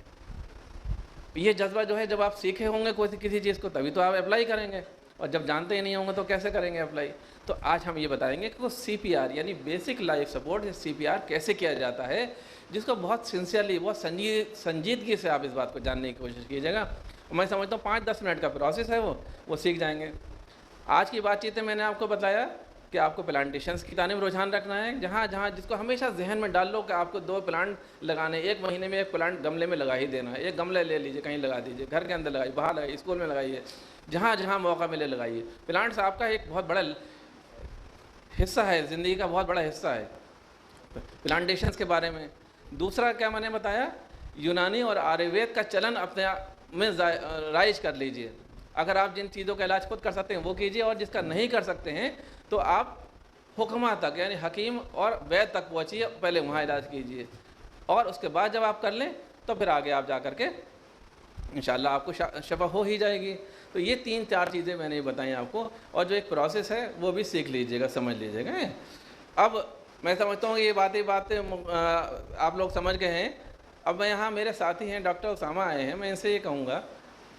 ये जज्बा जो है, जब आप सीखे होंगे कोई किसी चीज़ को, तभी तो आप अप्लाई करेंगे, और जब जानते ही नहीं होंगे तो कैसे करेंगे अप्लाई। तो आज हम ये बताएंगे कि वो CPR यानी बेसिक लाइफ सपोर्ट, CPR कैसे किया जाता है, जिसको बहुत सिंसियरली, बहुत संजीदगी से आप इस बात को जानने की कोशिश कीजिएगा। मैं समझता हूँ 5-10 मिनट का प्रोसेस है, वो सीख जाएंगे। आज की बातचीत में मैंने आपको बताया कि आपको प्लांटेशंस की तानीम रुझान रखना है, जहाँ जिसको हमेशा जहन में डाल लो कि आपको 2 प्लांट लगाने, 1 महीने में 1 प्लांट गमले में लगा ही देना है। एक गमले ले लीजिए, कहीं लगा दीजिए, घर के अंदर लगाइए, बाहर लगाइए, स्कूल में लगाइए, जहाँ मौका मिले लगाइए। प्लांट्स आपका एक बहुत बड़ा हिस्सा है, ज़िंदगी का बहुत बड़ा हिस्सा है। प्लांटेशंस के बारे में दूसरा क्या मैंने बताया, यूनानी और आयुर्वेद का चलन अपने में राइज कर लीजिए। अगर आप जिन चीज़ों का इलाज खुद कर सकते हैं वो कीजिए, और जिसका नहीं कर सकते हैं तो आप हुक्मा तक यानी हकीम और वैद तक पहुँचिए, पहले वहाँ इलाज कीजिए, और उसके बाद जब आप कर लें तो फिर आगे आप जा कर के इंशाअल्लाह आपको शफा हो ही जाएगी। तो ये 3-4 चीज़ें मैंने बताई आपको, और जो एक प्रोसेस है वो भी सीख लीजिएगा, समझ लीजिएगा। अब मैं समझता हूँ ये बातें आप लोग समझ गए हैं। अब मैं यहाँ, मेरे साथी हैं डॉक्टर उसामा आए हैं, मैं इनसे ये कहूँगा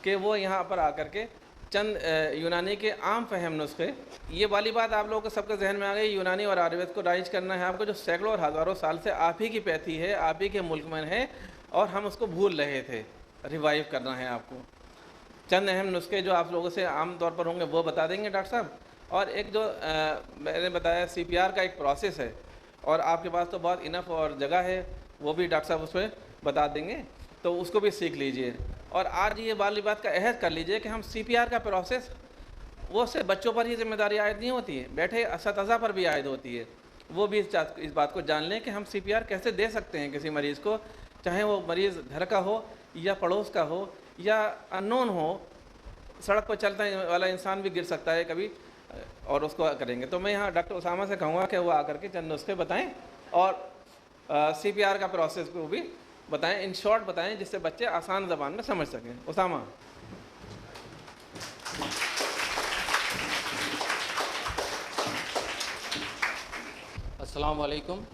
कि वो यहाँ पर आकर के चंद यूनानी के आम फहम नुस्खे, ये वाली बात आप लोगों को सबके जहन में आ गई, यूनानी और आयुर्वेद को राइज करना है आपको, जो सैकड़ों और हज़ारों साल से आप ही की पैथी है, आप ही के मुल्क में है, और हम उसको भूल रहे थे, रिवाइव करना है आपको। चंद अहम नुस्खे जो आप लोगों से आम तौर पर होंगे वो बता देंगे डॉक्टर साहब, और एक जो मैंने बताया CPR का एक प्रोसेस है, और आपके पास तो बहुत इनफ और जगह है, वो भी डॉक्टर साहब उसमें बता देंगे, तो उसको भी सीख लीजिए। और आज ये वाली बात का अहद कर लीजिए कि हम CPR का प्रोसेस वो सिर्फ बच्चों पर ही जिम्मेदारी आयद नहीं होती है, बैठे असतज़ा पर भी आयद होती है। वो भी इस बात को जान लें कि हम CPR कैसे दे सकते हैं किसी मरीज़ को, चाहे वो मरीज़ घर का हो या पड़ोस का हो या अननोन हो, सड़क पर चलता वाला इंसान भी गिर सकता है कभी, और उसको करेंगे। तो मैं यहाँ डॉक्टर उसामा से कहूँगा कि वो आकर के चंद नुस्खे बताएँ, और CPR का प्रोसेस को भी बताएं, इन शॉर्ट बताएं, जिससे बच्चे आसान ज़बान में समझ सकें। उसामा। अस्सलाम वालेकुम।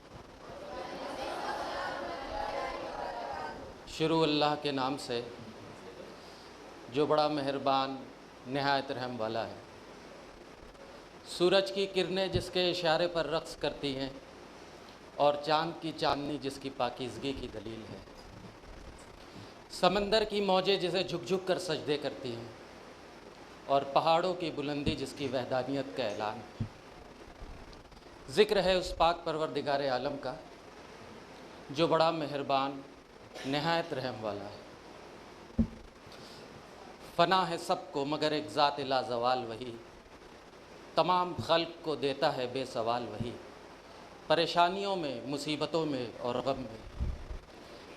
शुरू अल्लाह के नाम से जो बड़ा मेहरबान नहायत रहम वाला है। सूरज की किरणें जिसके इशारे पर रक़्स करती हैं, और चाँद की चांदनी जिसकी पाकीज़गी की दलील है। समंदर की मौजें जिसे झुक झुक कर सजदे करती हैं, और पहाड़ों की बुलंदी जिसकी वहदानियत का ऐलान है। ज़िक्र है उस पाक परवरदिगार आलम का जो बड़ा मेहरबान नहायत रहम वाला है। फ़ना है सबको मगर एक ज़ात लाज़वाल वही, तमाम खल्क़ को देता है बेसवाल वही। परेशानियों में, मुसीबतों में और गम में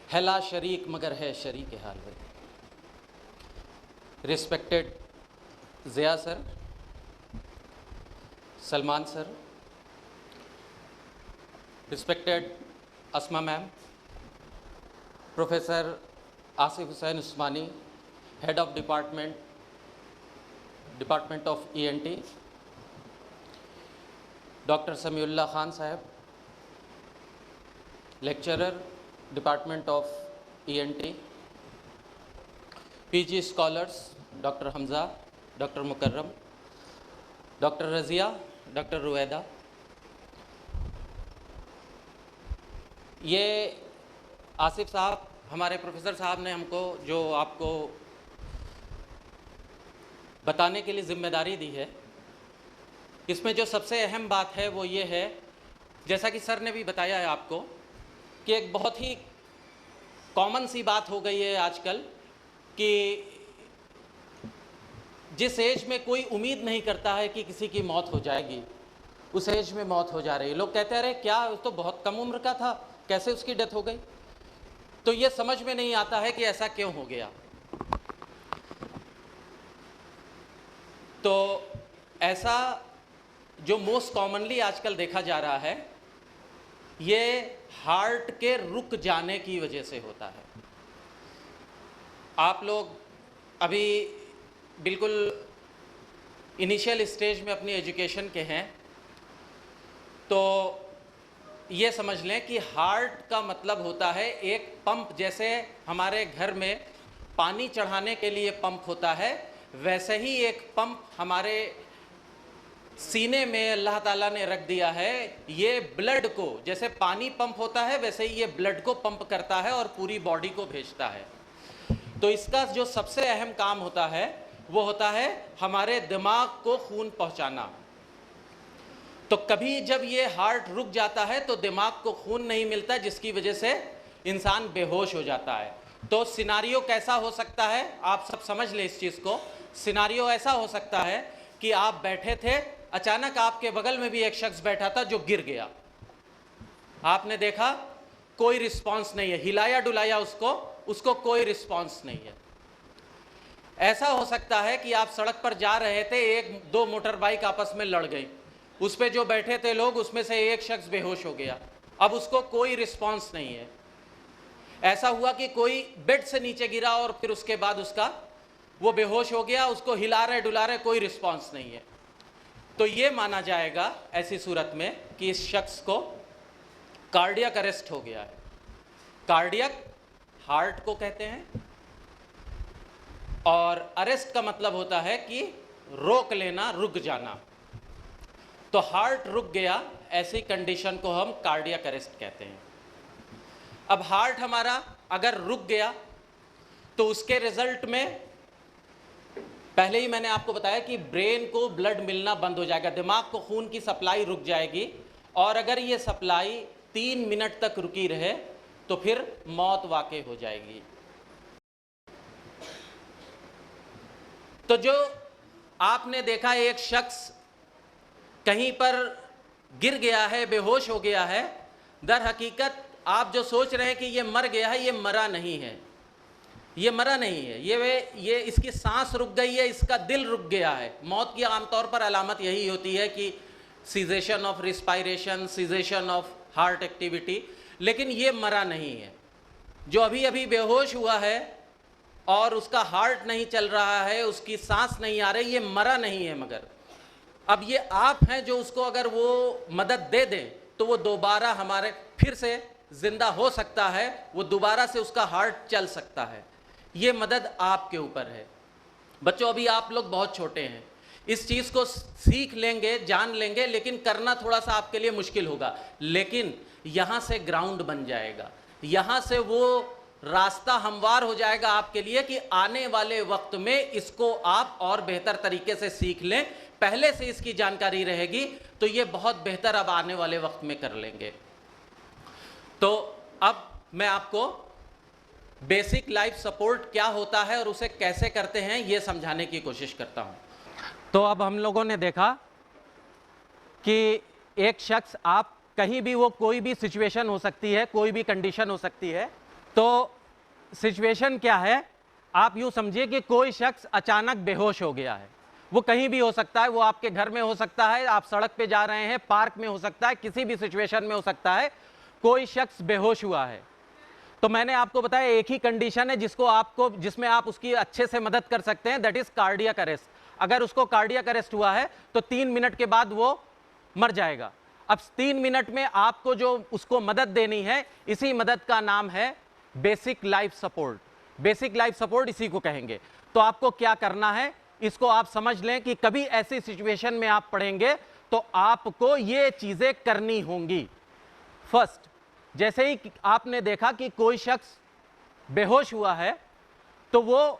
है ला शरीक मगर है शरीक हाल वही। Respected Zia sir, Salman sir, respected Asma ma'am, professor Asif Hussain Usmani, head of department of ENT, doctor Samiullah Khan sahab, lecturer department of ENT, PG scholars doctor Hamza, doctor Mukarram, doctor Razia, doctor Ruwaida. ये आसिफ साहब हमारे प्रोफेसर साहब ने हमको जो आपको बताने के लिए ज़िम्मेदारी दी है, इसमें जो सबसे अहम बात है वो ये है, जैसा कि सर ने भी बताया है आपको, कि एक बहुत ही कॉमन सी बात हो गई है आजकल कि जिस एज में कोई उम्मीद नहीं करता है कि किसी की मौत हो जाएगी, उस एज में मौत हो जा रही है। लोग कहते रहे क्या तो बहुत कम उम्र का था, कैसे उसकी डेथ हो गई। तो ये समझ में नहीं आता है कि ऐसा क्यों हो गया। तो ऐसा जो मोस्ट कॉमनली आजकल देखा जा रहा है, ये हार्ट के रुक जाने की वजह से होता है। आप लोग अभी बिल्कुल इनिशियल स्टेज में अपनी एजुकेशन के हैं, तो ये समझ लें कि हार्ट का मतलब होता है एक पंप। जैसे हमारे घर में पानी चढ़ाने के लिए पंप होता है, वैसे ही एक पंप हमारे सीने में अल्लाह ताला ने रख दिया है। ये ब्लड को, जैसे पानी पंप होता है वैसे ही ये ब्लड को पंप करता है और पूरी बॉडी को भेजता है। तो इसका जो सबसे अहम काम होता है वो होता है हमारे दिमाग को खून पहुंचाना। तो कभी जब ये हार्ट रुक जाता है तो दिमाग को खून नहीं मिलता, जिसकी वजह से इंसान बेहोश हो जाता है। तो सिनारियो कैसा हो सकता है, आप सब समझ लें इस चीज़ को। सिनारियो ऐसा हो सकता है कि आप बैठे थे, अचानक आपके बगल में भी एक शख्स बैठा था जो गिर गया। आपने देखा कोई रिस्पांस नहीं है, हिलाया डुलाया उसको कोई रिस्पांस नहीं है। ऐसा हो सकता है कि आप सड़क पर जा रहे थे, एक दो मोटर बाइक आपस में लड़ गई, उस पे जो बैठे थे लोग, उसमें से एक शख्स बेहोश हो गया, अब उसको कोई रिस्पांस नहीं है। ऐसा हुआ कि कोई बेड से नीचे गिरा और फिर उसके बाद वो बेहोश हो गया, उसको हिला रहे डुला रहे, कोई रिस्पांस नहीं है। तो ये माना जाएगा ऐसी सूरत में कि इस शख्स को कार्डियक अरेस्ट हो गया है। कार्डियक हार्ट को कहते हैं और अरेस्ट का मतलब होता है कि रोक लेना, रुक जाना। तो हार्ट रुक गया, ऐसी कंडीशन को हम कार्डियक अरेस्ट कहते हैं। अब हार्ट हमारा अगर रुक गया तो उसके रिजल्ट में पहले ही मैंने आपको बताया कि ब्रेन को ब्लड मिलना बंद हो जाएगा, दिमाग को खून की सप्लाई रुक जाएगी, और अगर ये सप्लाई 3 मिनट तक रुकी रहे तो फिर मौत वाक़ई हो जाएगी। तो जो आपने देखा एक शख्स कहीं पर गिर गया है, बेहोश हो गया है, दर हकीकत आप जो सोच रहे हैं कि ये मर गया है, ये मरा नहीं है, ये मरा नहीं है, ये इसकी सांस रुक गई है, इसका दिल रुक गया है। मौत की आमतौर पर अलामत यही होती है कि cessation of respiration, cessation of heart activity, लेकिन ये मरा नहीं है। जो अभी अभी बेहोश हुआ है और उसका हार्ट नहीं चल रहा है, उसकी सांस नहीं आ रही, ये मरा नहीं है। मगर अब ये आप हैं जो उसको अगर वो मदद दे दें तो वो दोबारा हमारे फिर से जिंदा हो सकता है, वो दोबारा से उसका हार्ट चल सकता है। ये मदद आपके ऊपर है। बच्चों, अभी आप लोग बहुत छोटे हैं, इस चीज़ को सीख लेंगे, जान लेंगे, लेकिन करना थोड़ा सा आपके लिए मुश्किल होगा। लेकिन यहाँ से ग्राउंड बन जाएगा, यहाँ से वो रास्ता हमवार हो जाएगा आपके लिए कि आने वाले वक्त में इसको आप और बेहतर तरीके से सीख लें। पहले से इसकी जानकारी रहेगी तो ये बहुत बेहतर अब आने वाले वक्त में कर लेंगे। तो अब मैं आपको बेसिक लाइफ सपोर्ट क्या होता है और उसे कैसे करते हैं ये समझाने की कोशिश करता हूं। तो अब हम लोगों ने देखा कि एक शख्स, आप कहीं भी, वो कोई भी सिचुएशन हो सकती है, कोई भी कंडीशन हो सकती है। तो सिचुएशन क्या है, आप यूँ समझिए कि कोई शख्स अचानक बेहोश हो गया है। वो कहीं भी हो सकता है, वो आपके घर में हो सकता है, आप सड़क पे जा रहे हैं, पार्क में हो सकता है, किसी भी सिचुएशन में हो सकता है, कोई शख्स बेहोश हुआ है। तो मैंने आपको बताया एक ही कंडीशन है जिसमें आप उसकी अच्छे से मदद कर सकते हैं, दैट इज कार्डियक अरेस्ट। अगर उसको कार्डियक अरेस्ट हुआ है तो 3 मिनट के बाद वो मर जाएगा। अब 3 मिनट में आपको जो उसको मदद देनी है, इसी मदद का नाम है basic life support. Basic life support इसी को कहेंगे। तो आपको क्या करना है, इसको आप समझ लें कि कभी ऐसी सिचुएशन में आप पड़ेंगे तो आपको ये चीजें करनी होंगी। फर्स्ट, जैसे ही आपने देखा कि कोई शख्स बेहोश हुआ है तो वो,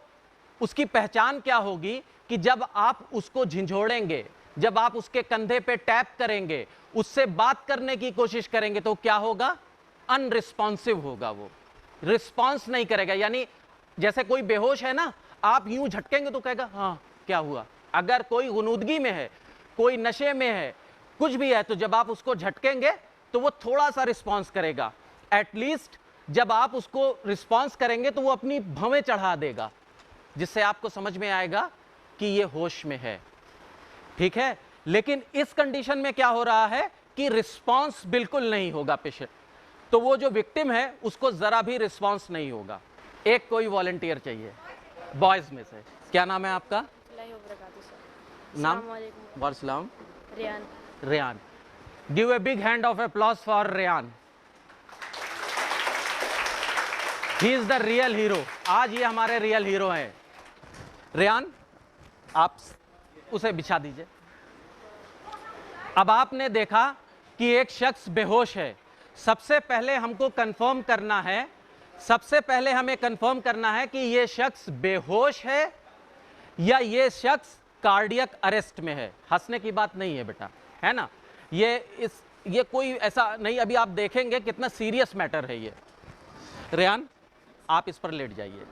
उसकी पहचान क्या होगी कि जब आप उसको झिंझोड़ेंगे, जब आप उसके कंधे पे टैप करेंगे, उससे बात करने की कोशिश करेंगे तो क्या होगा, अनरिस्पॉन्सिव होगा, वो रिस्पॉन्स नहीं करेगा। यानी जैसे कोई बेहोश है ना, आप यूं झटकेंगे तो कहेगा हाँ क्या हुआ। अगर कोई गुनूदगी में है, कोई नशे में है, कुछ भी है, तो जब आप उसको झटकेंगे तो वो थोड़ा सा रिस्पॉन्स करेगा। एटलीस्ट जब आप उसको रिस्पॉन्स करेंगे तो वो अपनी भवें चढ़ा देगा, जिससे आपको समझ में आएगा कि ये होश में है। ठीक है, लेकिन इस कंडीशन में क्या हो रहा है कि रिस्पॉन्स बिल्कुल नहीं होगा पेशेंट, तो वो जो विक्टिम है उसको जरा भी रिस्पॉन्स नहीं होगा। एक कोई वॉलंटियर चाहिए बॉयज में से। क्या नाम है आपका? नाम? वालेकुम। Rayan. Rayan. Give a big hand of applause for Rayan. He is the real hero. आज ये हमारे रियल हीरो हैं। रेयान, आप उसे बिछा दीजिए। अब आपने देखा कि एक शख्स बेहोश है। सबसे पहले हमको कंफर्म करना है, सबसे पहले हमें कंफर्म करना है कि ये शख्स बेहोश है या ये शख्स कार्डियक अरेस्ट में है। हंसने की बात नहीं है बेटा, है ना। ये कोई ऐसा नहीं, अभी आप देखेंगे कितना सीरियस मैटर है ये। रेयान, आप इस पर लेट जाइए।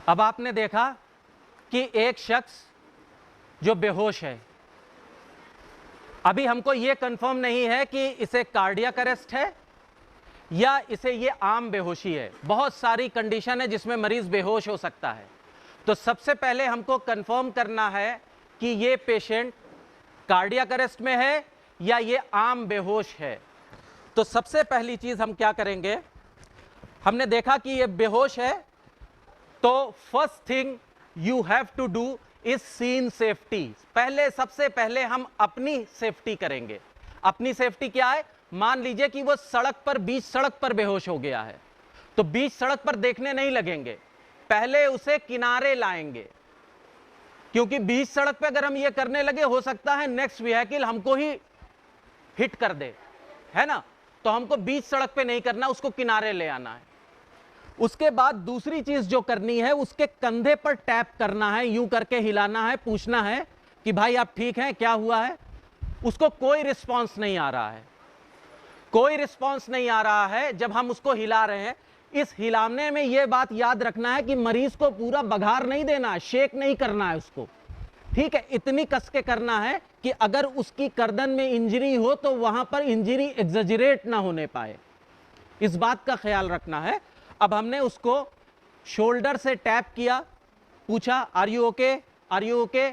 अब आपने देखा कि एक शख्स जो बेहोश है, अभी हमको ये कंफर्म नहीं है कि इसे कार्डियक अरेस्ट है या इसे ये आम बेहोशी है। बहुत सारी कंडीशन है जिसमें मरीज बेहोश हो सकता है। तो सबसे पहले हमको कंफर्म करना है कि ये पेशेंट कार्डियक अरेस्ट में है या ये आम बेहोश है। तो सबसे पहली चीज हम क्या करेंगे, हमने देखा कि ये बेहोश है, तो first thing you have to do is scene safety. सबसे पहले हम अपनी सेफ्टी करेंगे। अपनी सेफ्टी क्या है, मान लीजिए कि वो सड़क पर, बीच सड़क पर बेहोश हो गया है, तो बीच सड़क पर देखने नहीं लगेंगे, पहले उसे किनारे लाएंगे। क्योंकि बीच सड़क पे अगर हम ये करने लगे, हो सकता है नेक्स्ट व्हीकल हमको ही हिट कर दे, है ना। तो हमको बीच सड़क पे नहीं करना, उसको किनारे ले आना है। उसके बाद दूसरी चीज जो करनी है, उसके कंधे पर टैप करना है, यूं करके हिलाना है, पूछना है कि भाई आप ठीक हैं, क्या हुआ है। उसको कोई रिस्पॉन्स नहीं आ रहा है, कोई रिस्पॉन्स नहीं आ रहा है जब हम उसको हिला रहे हैं। इस हिलाने में यह बात याद रखना है कि मरीज को पूरा बघार नहीं देना है, शेक नहीं करना है उसको, ठीक है। इतनी कस के करना है कि अगर उसकी गर्दन में इंजरी हो तो वहां पर इंजरी एग्जैजरेट ना होने पाए, इस बात का ख्याल रखना है। अब हमने उसको शोल्डर से टैप किया, पूछा are you okay, are you okay.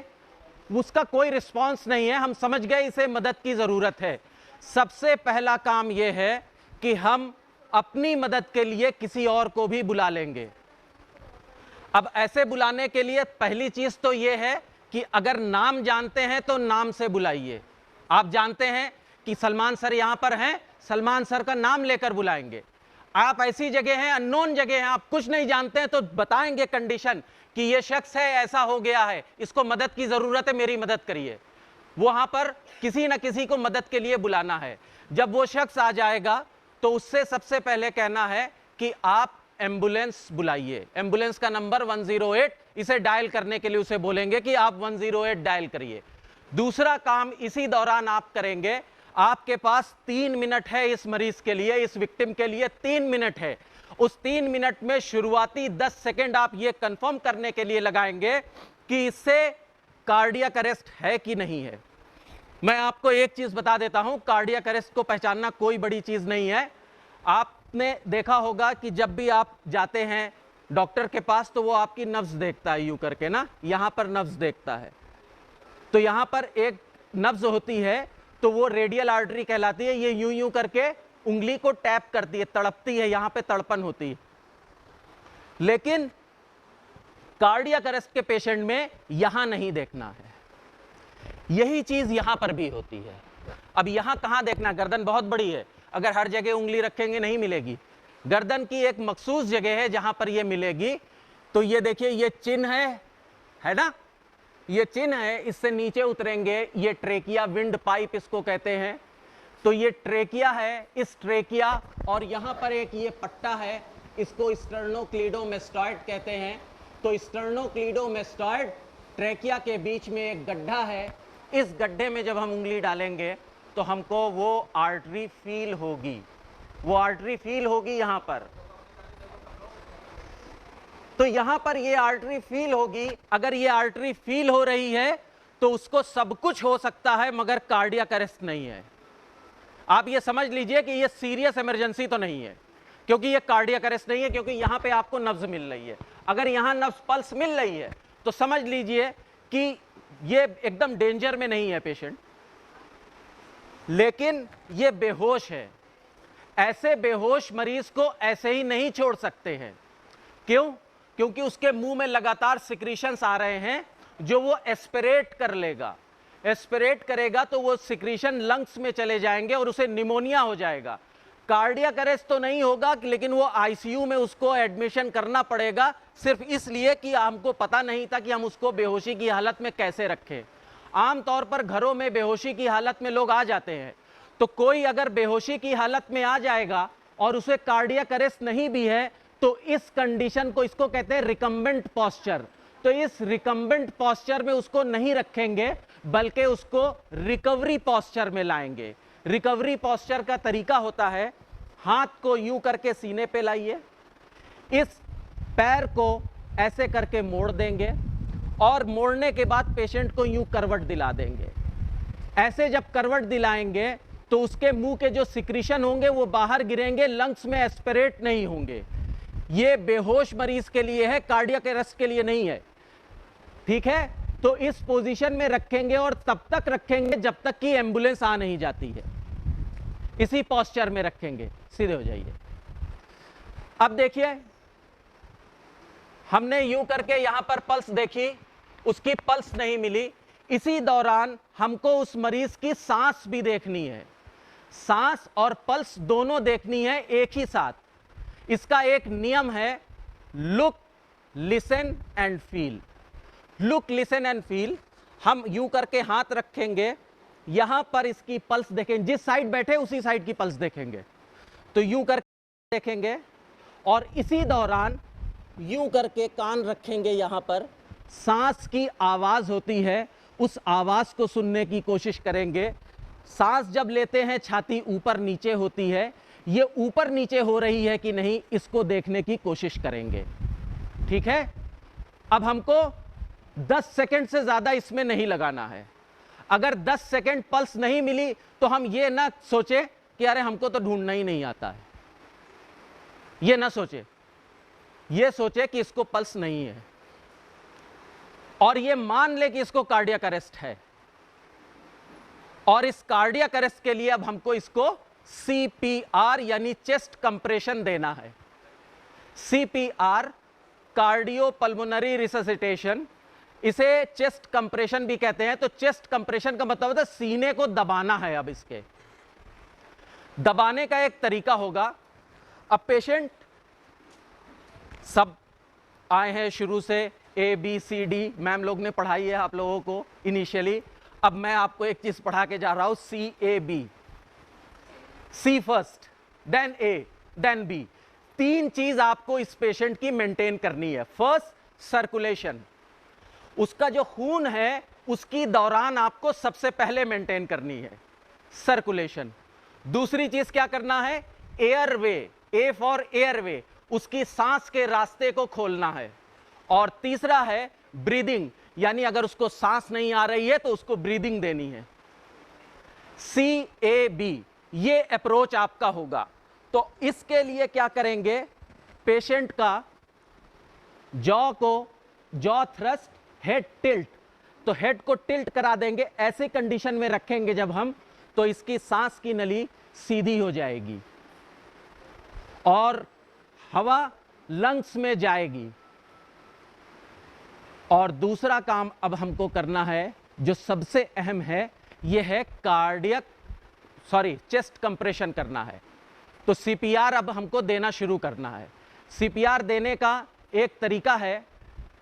उसका कोई रिस्पॉन्स नहीं है, हम समझ गए इसे मदद की जरूरत है। सबसे पहला काम यह है कि हम अपनी मदद के लिए किसी और को भी बुला लेंगे। अब ऐसे बुलाने के लिए पहली चीज तो यह है कि अगर नाम जानते हैं तो नाम से बुलाइए। आप जानते हैं कि सलमान सर यहां पर हैं, सलमान सर का नाम लेकर बुलाएंगे। आप ऐसी जगह हैं, अननोन जगह हैं, आप कुछ नहीं जानते हैं, तो बताएंगे कंडीशन कि ये शख्स है, ऐसा हो गया है, इसको मदद की जरूरत है, मेरी मदद करिए। वहां पर किसी ना किसी को मदद के लिए बुलाना है। जब वो शख्स आ जाएगा तो उससे सबसे पहले कहना है कि आप एम्बुलेंस बुलाइए। एम्बुलेंस का नंबर 108, इसे डायल करने के लिए उसे बोलेंगे कि आप 108 डायल करिए। दूसरा काम इसी दौरान आप करेंगे, आपके पास 3 मिनट है इस मरीज के लिए, इस विक्टिम के लिए 3 मिनट है। उस 3 मिनट में शुरुआती 10 सेकंड आप यह कंफर्म करने के लिए लगाएंगे कि इससे कार्डियक अरेस्ट है कि नहीं है। मैं आपको एक चीज बता देता हूं, कार्डियक अरेस्ट को पहचानना कोई बड़ी चीज नहीं है। आपने देखा होगा कि जब भी आप जाते हैं डॉक्टर के पास तो वो आपकी नब्ज देखता है यूं करके ना, यहां पर नब्ज देखता है, तो यहां पर एक नब्ज होती है तो वो रेडियल आर्टरी कहलाती है। ये यूं यूं करके उंगली को टैप करती है, तड़पती है, यहां पे तड़पन होती है। लेकिन कार्डियक अरेस्ट के पेशेंट में यहां नहीं देखना है। यही चीज यहां पर भी होती है। अब यहां कहां देखना, गर्दन बहुत बड़ी है, अगर हर जगह उंगली रखेंगे नहीं मिलेगी। गर्दन की एक मखसूस जगह है जहां पर यह मिलेगी। तो ये देखिए, ये चिन्ह है ना, ये चिन्ह है, इससे नीचे उतरेंगे, ये ट्रेकिया, विंड पाइप इसको कहते हैं। तो ये ट्रेकिया है, इस ट्रेकिया और यहां पर एक ये पट्टा है, इसको स्टर्नोक्लीडोमेस्टॉइड कहते हैं। तो स्टर्नोक्लीडोमेस्टॉइड ट्रेकिया के बीच में एक गड्ढा है, इस गड्ढे में जब हम उंगली डालेंगे तो हमको वो आर्टरी फील होगी, वो आर्टरी फील होगी यहां पर। तो यहां पर ये आर्टरी फील होगी। अगर ये आर्टरी फील हो रही है तो उसको सब कुछ हो सकता है मगर कार्डियक अरेस्ट नहीं है। आप ये समझ लीजिए कि ये सीरियस इमरजेंसी तो नहीं है, क्योंकि ये कार्डियक अरेस्ट नहीं है, क्योंकि यहां पे आपको नब्ज मिल रही है। अगर यहां नब्ज पल्स मिल रही है तो समझ लीजिए कि ये एकदम डेंजर में नहीं है पेशेंट, लेकिन ये बेहोश है। ऐसे बेहोश मरीज को ऐसे ही नहीं छोड़ सकते हैं। क्यों? क्योंकि उसके मुंह में लगातार सिक्रीशंस आ रहे हैं जो वो एस्पिरेट कर लेगा। एस्पिरेट करेगा तो वो सिक्रीशन लंग्स में चले जाएंगे और उसे निमोनिया हो जाएगा। कार्डियक अरेस्ट तो नहीं होगा, लेकिन वो आईसीयू में उसको एडमिशन करना पड़ेगा, सिर्फ इसलिए कि हमको पता नहीं था कि हम उसको बेहोशी की हालत में कैसे रखें। आमतौर पर घरों में बेहोशी की हालत में लोग आ जाते हैं, तो कोई अगर बेहोशी की हालत में आ जाएगा और उसे कार्डियक अरेस्ट नहीं भी है तो इस कंडीशन को, इसको कहते हैं रिकम्बेंट पॉस्चर। तो इस रिकम्बेंट पॉस्चर में उसको नहीं रखेंगे, बल्कि उसको रिकवरी पॉस्चर में लाएंगे। रिकवरी पॉस्चर का तरीका होता है, हाथ को यूं करके सीने पे लाइए, इस पैर को ऐसे करके मोड़ देंगे और मोड़ने के बाद पेशेंट को यूं करवट दिला देंगे। ऐसे जब करवट दिलाएंगे तो उसके मुंह के जो सिक्रीशन होंगे वो बाहर गिरेंगे, लंग्स में एस्पिरेट नहीं होंगे। ये बेहोश मरीज के लिए है, कार्डियक अरेस्ट के लिए नहीं है। ठीक है, तो इस पोजीशन में रखेंगे और तब तक रखेंगे जब तक कि एम्बुलेंस आ नहीं जाती है। इसी पोस्चर में रखेंगे। सीधे हो जाइए। अब देखिए, हमने यूं करके यहां पर पल्स देखी, उसकी पल्स नहीं मिली। इसी दौरान हमको उस मरीज की सांस भी देखनी है। सांस और पल्स दोनों देखनी है एक ही साथ। इसका एक नियम है, look, listen and feel. Look, listen and feel. हम यूं करके हाथ रखेंगे, यहां पर इसकी पल्स देखेंगे, जिस साइड बैठे उसी साइड की पल्स देखेंगे। तो यूं करके देखेंगे और इसी दौरान यूं करके कान रखेंगे यहां पर। सांस की आवाज होती है, उस आवाज को सुनने की कोशिश करेंगे। सांस जब लेते हैं छाती ऊपर नीचे होती है, ये ऊपर नीचे हो रही है कि नहीं इसको देखने की कोशिश करेंगे। ठीक है, अब हमको 10 सेकंड से ज्यादा इसमें नहीं लगाना है। अगर 10 सेकंड पल्स नहीं मिली तो हम ये ना सोचे कि अरे हमको तो ढूंढना ही नहीं आता है, ये ना सोचे। ये सोचे कि इसको पल्स नहीं है और ये मान ले कि इसको कार्डियक अरेस्ट है। और इस कार्डियक अरेस्ट के लिए अब हमको इसको CPR यानी चेस्ट कंप्रेशन देना है। CPR, कार्डियो पल्मोनरी रिससिटेशन, इसे चेस्ट कंप्रेशन भी कहते हैं। तो चेस्ट कंप्रेशन का मतलब होता है सीने को दबाना है। अब इसके दबाने का एक तरीका होगा। अब पेशेंट सब आए हैं शुरू से, ABCD मैम लोग ने पढ़ाई है आप लोगों को इनिशियली। अब मैं आपको एक चीज पढ़ा के जा रहा हूं, CAB। C first, then A, then B। 3 चीज आपको इस पेशेंट की मेंटेन करनी है। फर्स्ट, सर्कुलेशन, उसका जो खून है उसकी दौरान आपको सबसे पहले मेंटेन करनी है सर्कुलेशन। दूसरी चीज क्या करना है, एयरवे, ए फॉर एयरवे, उसकी सांस के रास्ते को खोलना है। और तीसरा है ब्रीदिंग, यानी अगर उसको सांस नहीं आ रही है तो उसको ब्रीदिंग देनी है। CAB ये अप्रोच आपका होगा। तो इसके लिए क्या करेंगे, पेशेंट का जॉ थ्रस्ट, हेड टिल्ट, तो हेड को टिल्ट करा देंगे, ऐसे कंडीशन में रखेंगे जब हम, तो इसकी सांस की नली सीधी हो जाएगी और हवा लंग्स में जाएगी। और दूसरा काम अब हमको करना है जो सबसे अहम है, यह है चेस्ट कंप्रेशन करना है। तो CPR अब हमको देना शुरू करना है। CPR देने का एक तरीका है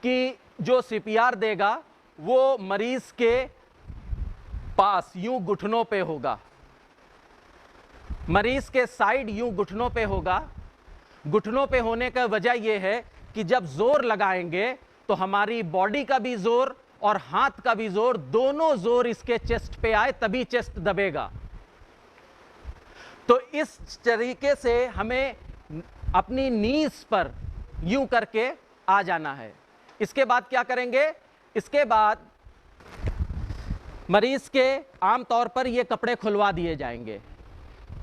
कि जो CPR देगा वो मरीज के पास यूं घुटनों पे होगा, मरीज के साइड यूं घुटनों पे होगा। घुटनों पे होने का वजह यह है कि जब जोर लगाएंगे तो हमारी बॉडी का भी जोर और हाथ का भी जोर, दोनों जोर इसके चेस्ट पे आए तभी चेस्ट दबेगा। तो इस तरीके से हमें अपनी नीज पर यूं करके आ जाना है। इसके बाद क्या करेंगे, इसके बाद मरीज के आमतौर पर ये कपड़े खुलवा दिए जाएंगे।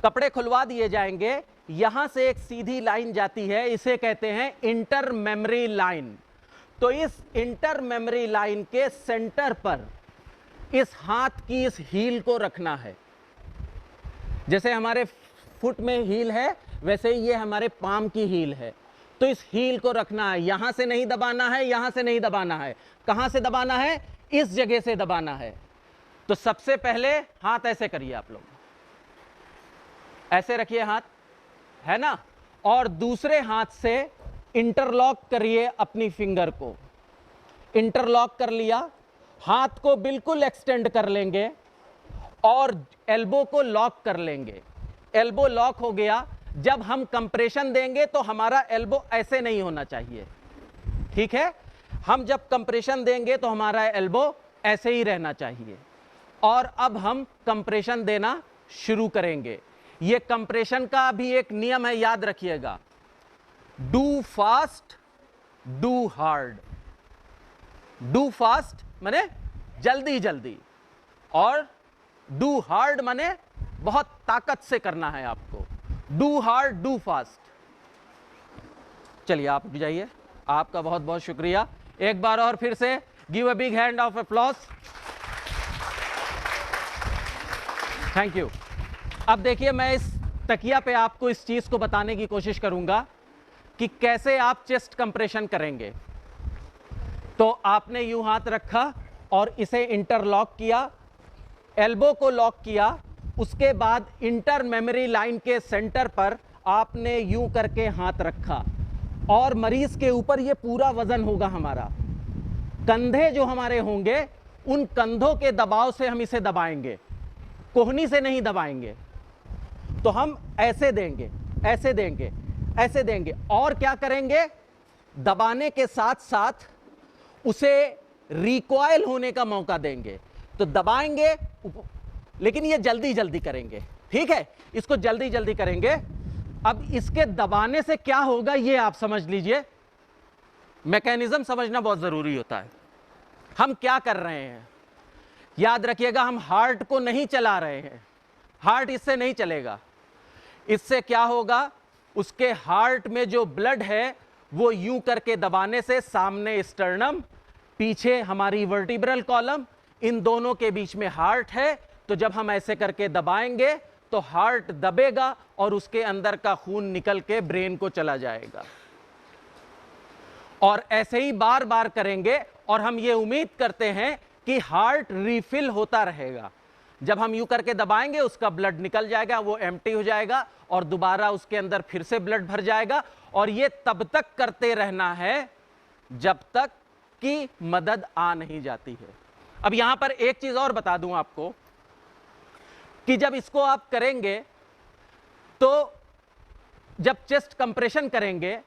कपड़े खुलवा दिए जाएंगे, यहां से एक सीधी लाइन जाती है, इसे कहते हैं इंटर मेमोरी लाइन। तो इस इंटर मेमोरी लाइन के सेंटर पर इस हाथ की इस हील को रखना है। जैसे हमारे फुट में हील है, वैसे ही ये हमारे पाम की हील है। तो इस हील को रखना है, यहां से नहीं दबाना है, यहां से नहीं दबाना है। कहां से दबाना है, इस जगह से दबाना है। तो सबसे पहले हाथ ऐसे करिए, आप लोग ऐसे रखिए हाथ, है ना, और दूसरे हाथ से इंटरलॉक करिए अपनी फिंगर को। इंटरलॉक कर लिया, हाथ को बिल्कुल एक्सटेंड कर लेंगे और एल्बो को लॉक कर लेंगे। एल्बो लॉक हो गया। जब हम कंप्रेशन देंगे तो हमारा एल्बो ऐसे नहीं होना चाहिए, ठीक है। हम जब कंप्रेशन देंगे तो हमारा एल्बो ऐसे ही रहना चाहिए। और अब हम कंप्रेशन देना शुरू करेंगे। ये कंप्रेशन का भी एक नियम है, याद रखिएगा, do fast do hard. Do fast माने जल्दी जल्दी, और डू हार्ड माने बहुत ताकत से करना है आपको। Do hard do fast. चलिए आप जाइए, आपका बहुत बहुत शुक्रिया। एक बार और फिर से give a big hand of applause. Thank you. अब देखिए, मैं इस तकिया पे आपको इस चीज को बताने की कोशिश करूंगा कि कैसे आप चेस्ट कंप्रेशन करेंगे। तो आपने यूं हाथ रखा और इसे इंटरलॉक किया, एल्बो को लॉक किया, उसके बाद इंटर मेमोरी लाइन के सेंटर पर आपने यूं करके हाथ रखा और मरीज के ऊपर ये पूरा वजन होगा हमारा। कंधे जो हमारे होंगे, उन कंधों के दबाव से हम इसे दबाएंगे, कोहनी से नहीं दबाएंगे। तो हम ऐसे देंगे, ऐसे देंगे, ऐसे देंगे, और क्या करेंगे, दबाने के साथ साथ उसे रिकॉइल होने का मौका देंगे। तो दबाएंगे, लेकिन ये जल्दी जल्दी करेंगे, ठीक है, इसको जल्दी जल्दी करेंगे। अब इसके दबाने से क्या होगा ये आप समझ लीजिए। मैकेनिज्म समझना बहुत जरूरी होता है। हम क्या कर रहे हैं, याद रखिएगा, हम हार्ट को नहीं चला रहे हैं। हार्ट इससे नहीं चलेगा। इससे क्या होगा, उसके हार्ट में जो ब्लड है वो यूं करके दबाने से सामने स्टर्नम, पीछे हमारी वर्टिब्रल कॉलम, इन दोनों के बीच में हार्ट है। तो जब हम ऐसे करके दबाएंगे तो हार्ट दबेगा और उसके अंदर का खून निकल के ब्रेन को चला जाएगा। और ऐसे ही बार बार करेंगे और हम ये उम्मीद करते हैं कि हार्ट रिफिल होता रहेगा। जब हम यूं करके दबाएंगे उसका ब्लड निकल जाएगा, वो एम्प्टी हो जाएगा और दोबारा उसके अंदर फिर से ब्लड भर जाएगा। और ये तब तक करते रहना है जब तक कि मदद आ नहीं जाती है। अब यहां पर एक चीज और बता दूं आपको कि जब इसको आप करेंगे तो जब चेस्ट कंप्रेशन करेंगे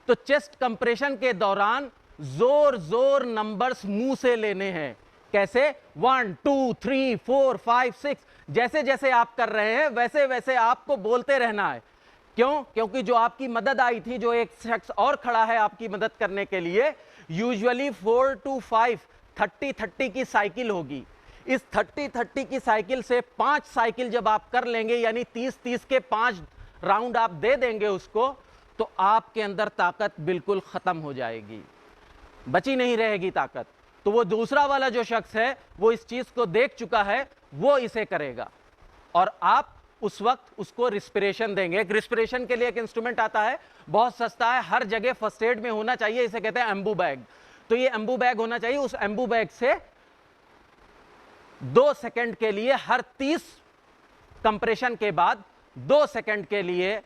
तो चेस्ट कंप्रेशन के दौरान जोर जोर नंबर्स मुंह से लेने हैं। कैसे? 1 2 3 4 5 6, जैसे जैसे आप कर रहे हैं वैसे वैसे आपको बोलते रहना है। क्यों? क्योंकि जो आपकी मदद आई थी, जो एक शख्स और खड़ा है आपकी मदद करने के लिए, यूजुअली 4 to 5 30-30 की साइकिल होगी। इस 30-30 की साइकिल से 5 साइकिल जब आप कर लेंगे, यानी 30-30 के 5 राउंड आप दे देंगे उसको, तो आपके अंदर ताकत बिल्कुल खत्म हो जाएगी, बची नहीं रहेगी ताकत। तो वो दूसरा वाला जो शख्स है वो इस चीज को देख चुका है, वो इसे करेगा और आप उस वक्त उसको रिस्पिरेशन देंगे। एक रिस्पिरेशन के लिए एक इंस्ट्रूमेंट आता है, बहुत सस्ता है, हर जगह फर्स्ट एड में होना चाहिए, इसे कहते हैं एम्बू बैग। तो ये एम्बू बैग होना चाहिए। उस एम्बू बैग से 2 सेकंड के लिए, हर 30 कंप्रेशन के बाद 2 सेकंड के लिए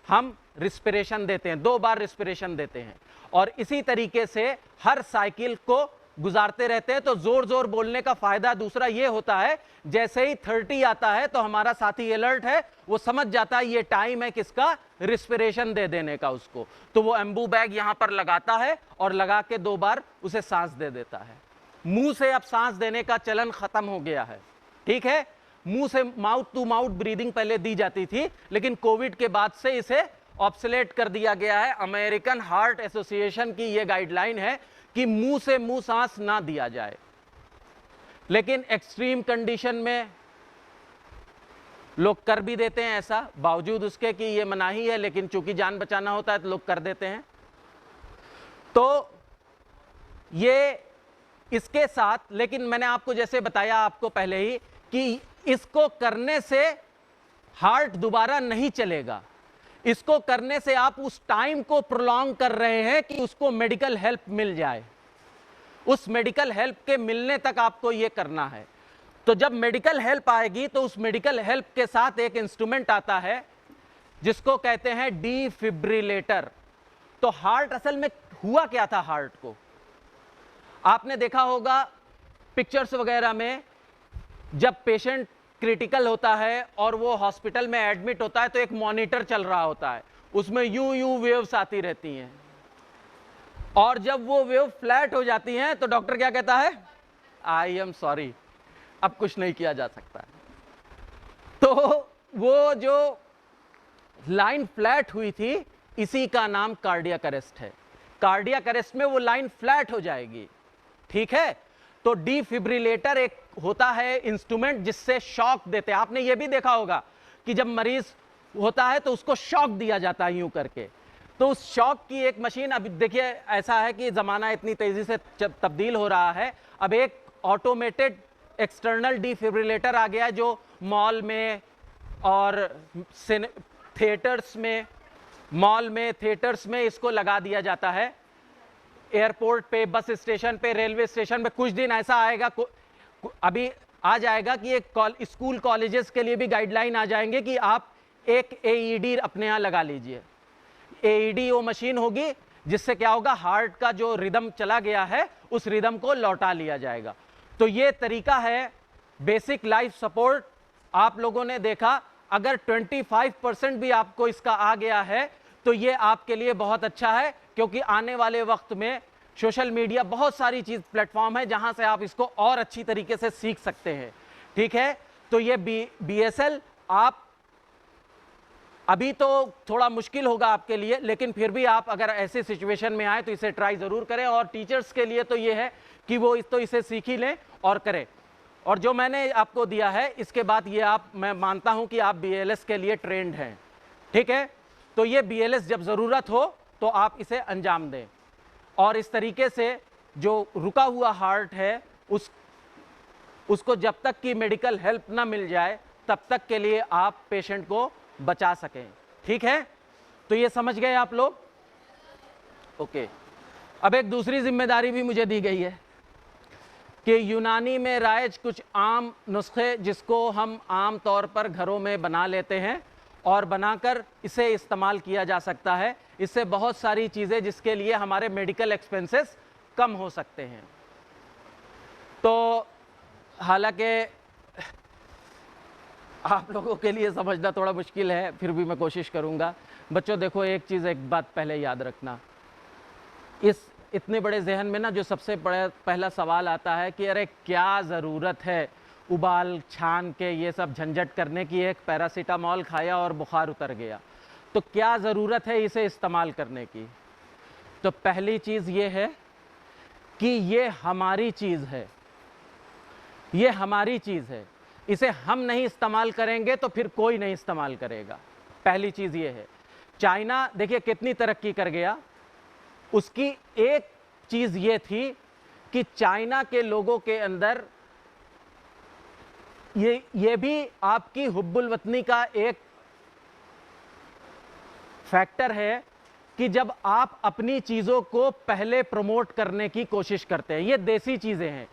हम रिस्पिरेशन देते हैं, 2 बार रिस्पिरेशन देते हैं और इसी तरीके से हर साइकिल को गुजारते रहते हैं। तो जोर जोर बोलने का फायदा दूसरा ये होता है, जैसे ही 30 आता है तो हमारा साथी अलर्ट है, वो समझ जाता है ये टाइम है किसका? रिस्पिरेशन दे देने का उसको। तो वो एम्बू बैग यहां पर लगाता है और लगा के 2 बार उसे सांस दे देता है। मुंह से अब सांस देने का चलन खत्म हो गया है, ठीक है? मुंह से माउथ टू माउथ ब्रीदिंग पहले दी जाती थी, लेकिन कोविड के बाद से इसे ऑब्सोलेट कर दिया गया है। अमेरिकन हार्ट एसोसिएशन की यह गाइडलाइन है कि मुंह से मुंह सांस ना दिया जाए, लेकिन एक्सट्रीम कंडीशन में लोग कर भी देते हैं ऐसा, बावजूद उसके कि यह मनाही है, लेकिन चूंकि जान बचाना होता है तो लोग कर देते हैं। तो ये इसके साथ, लेकिन मैंने आपको जैसे बताया आपको पहले ही कि इसको करने से हार्ट दोबारा नहीं चलेगा। इसको करने से आप उस टाइम को प्रोलॉन्ग कर रहे हैं कि उसको मेडिकल हेल्प मिल जाए। उस मेडिकल हेल्प के मिलने तक आपको यह करना है। तो जब मेडिकल हेल्प आएगी तो उस मेडिकल हेल्प के साथ एक इंस्ट्रूमेंट आता है जिसको कहते हैं डिफिब्रिलेटर। तो हार्ट असल में हुआ क्या था? हार्ट को आपने देखा होगा पिक्चर्स वगैरह में, जब पेशेंट क्रिटिकल होता है और वो हॉस्पिटल में एडमिट होता है तो एक मॉनिटर चल रहा होता है, उसमें यूं यूं वेव्स आती रहती हैं और जब वो वेव फ्लैट हो जाती हैं तो डॉक्टर क्या कहता है? आई एम सॉरी, अब कुछ नहीं किया जा सकता। तो वो जो लाइन फ्लैट हुई थी, इसी का नाम कार्डियक अरेस्ट है। कार्डियक अरेस्ट में वो लाइन फ्लैट हो जाएगी, ठीक है? तो डिफिब्रिलेटर एक होता है इंस्ट्रूमेंट जिससे शॉक देते हैं। आपने ये भी देखा होगा कि जब मरीज होता है तो उसको शॉक दिया जाता है यूं करके। तो उस शॉक की एक मशीन, अभी देखिए ऐसा है कि जमाना इतनी तेजी से तब्दील हो रहा है, अब एक ऑटोमेटेड एक्सटर्नल डिफिब्रिलेटर आ गया है जो मॉल में और थिएटर्स में, मॉल में, थिएटर्स में इसको लगा दिया जाता है। एयरपोर्ट पे, बस स्टेशन पे, रेलवे स्टेशन पे कुछ दिन ऐसा आएगा, अभी आ जाएगा कि एक स्कूल कॉलेजेस के लिए भी गाइडलाइन आ जाएंगे कि आप एक एईडी अपने यहाँ लगा लीजिए। एईडी वो मशीन होगी जिससे क्या होगा, हार्ट का जो रिदम चला गया है उस रिदम को लौटा लिया जाएगा। तो ये तरीका है बेसिक लाइफ सपोर्ट। आप लोगों ने देखा, अगर 25% भी आपको इसका आ गया है तो ये आपके लिए बहुत अच्छा है, क्योंकि आने वाले वक्त में सोशल मीडिया, बहुत सारी चीज प्लेटफॉर्म है जहां से आप इसको और अच्छी तरीके से सीख सकते हैं, ठीक है? तो ये BSL आप अभी तो थोड़ा मुश्किल होगा आपके लिए, लेकिन फिर भी आप अगर ऐसे सिचुएशन में आए तो इसे ट्राई जरूर करें। और टीचर्स के लिए तो ये है कि वो इसे सीख ही लें और करें। और जो मैंने आपको दिया है इसके बाद ये मैं मानता हूं कि आप BLS के लिए ट्रेंड हैं, ठीक है? तो ये BLS जब जरूरत हो तो आप इसे अंजाम दें और इस तरीके से जो रुका हुआ हार्ट है उसको जब तक की मेडिकल हेल्प ना मिल जाए तब तक के लिए आप पेशेंट को बचा सकें, ठीक है? तो ये समझ गए आप लोग? ओके। अब एक दूसरी जिम्मेदारी भी मुझे दी गई है कि यूनानी में राइज कुछ आम नुस्खे जिसको हम आम तौर पर घरों में बना लेते हैं और बनाकर इसे इस्तेमाल किया जा सकता है। इससे बहुत सारी चीज़ें जिसके लिए हमारे मेडिकल एक्सपेंसेस कम हो सकते हैं। तो हालांकि आप लोगों के लिए समझना थोड़ा मुश्किल है, फिर भी मैं कोशिश करूंगा। बच्चों देखो, एक चीज़, एक बात पहले याद रखना, इस इतने बड़े जहन में ना जो सबसे बड़ा पहला सवाल आता है कि अरे क्या ज़रूरत है उबाल छान के ये सब झंझट करने की, एक पैरासीटामॉल खाया और बुखार उतर गया, तो क्या ज़रूरत है इसे इस्तेमाल करने की। तो पहली चीज़ ये है कि ये हमारी चीज़ है, ये हमारी चीज़ है, इसे हम नहीं इस्तेमाल करेंगे तो फिर कोई नहीं इस्तेमाल करेगा। पहली चीज़ ये है। चाइना देखिए कितनी तरक्की कर गया, उसकी एक चीज़ ये थी कि चाइना के लोगों के अंदर ये भी आपकी हुब्बुल वतनी का एक फैक्टर है कि जब आप अपनी चीज़ों को पहले प्रमोट करने की कोशिश करते हैं। ये देसी चीज़ें हैं।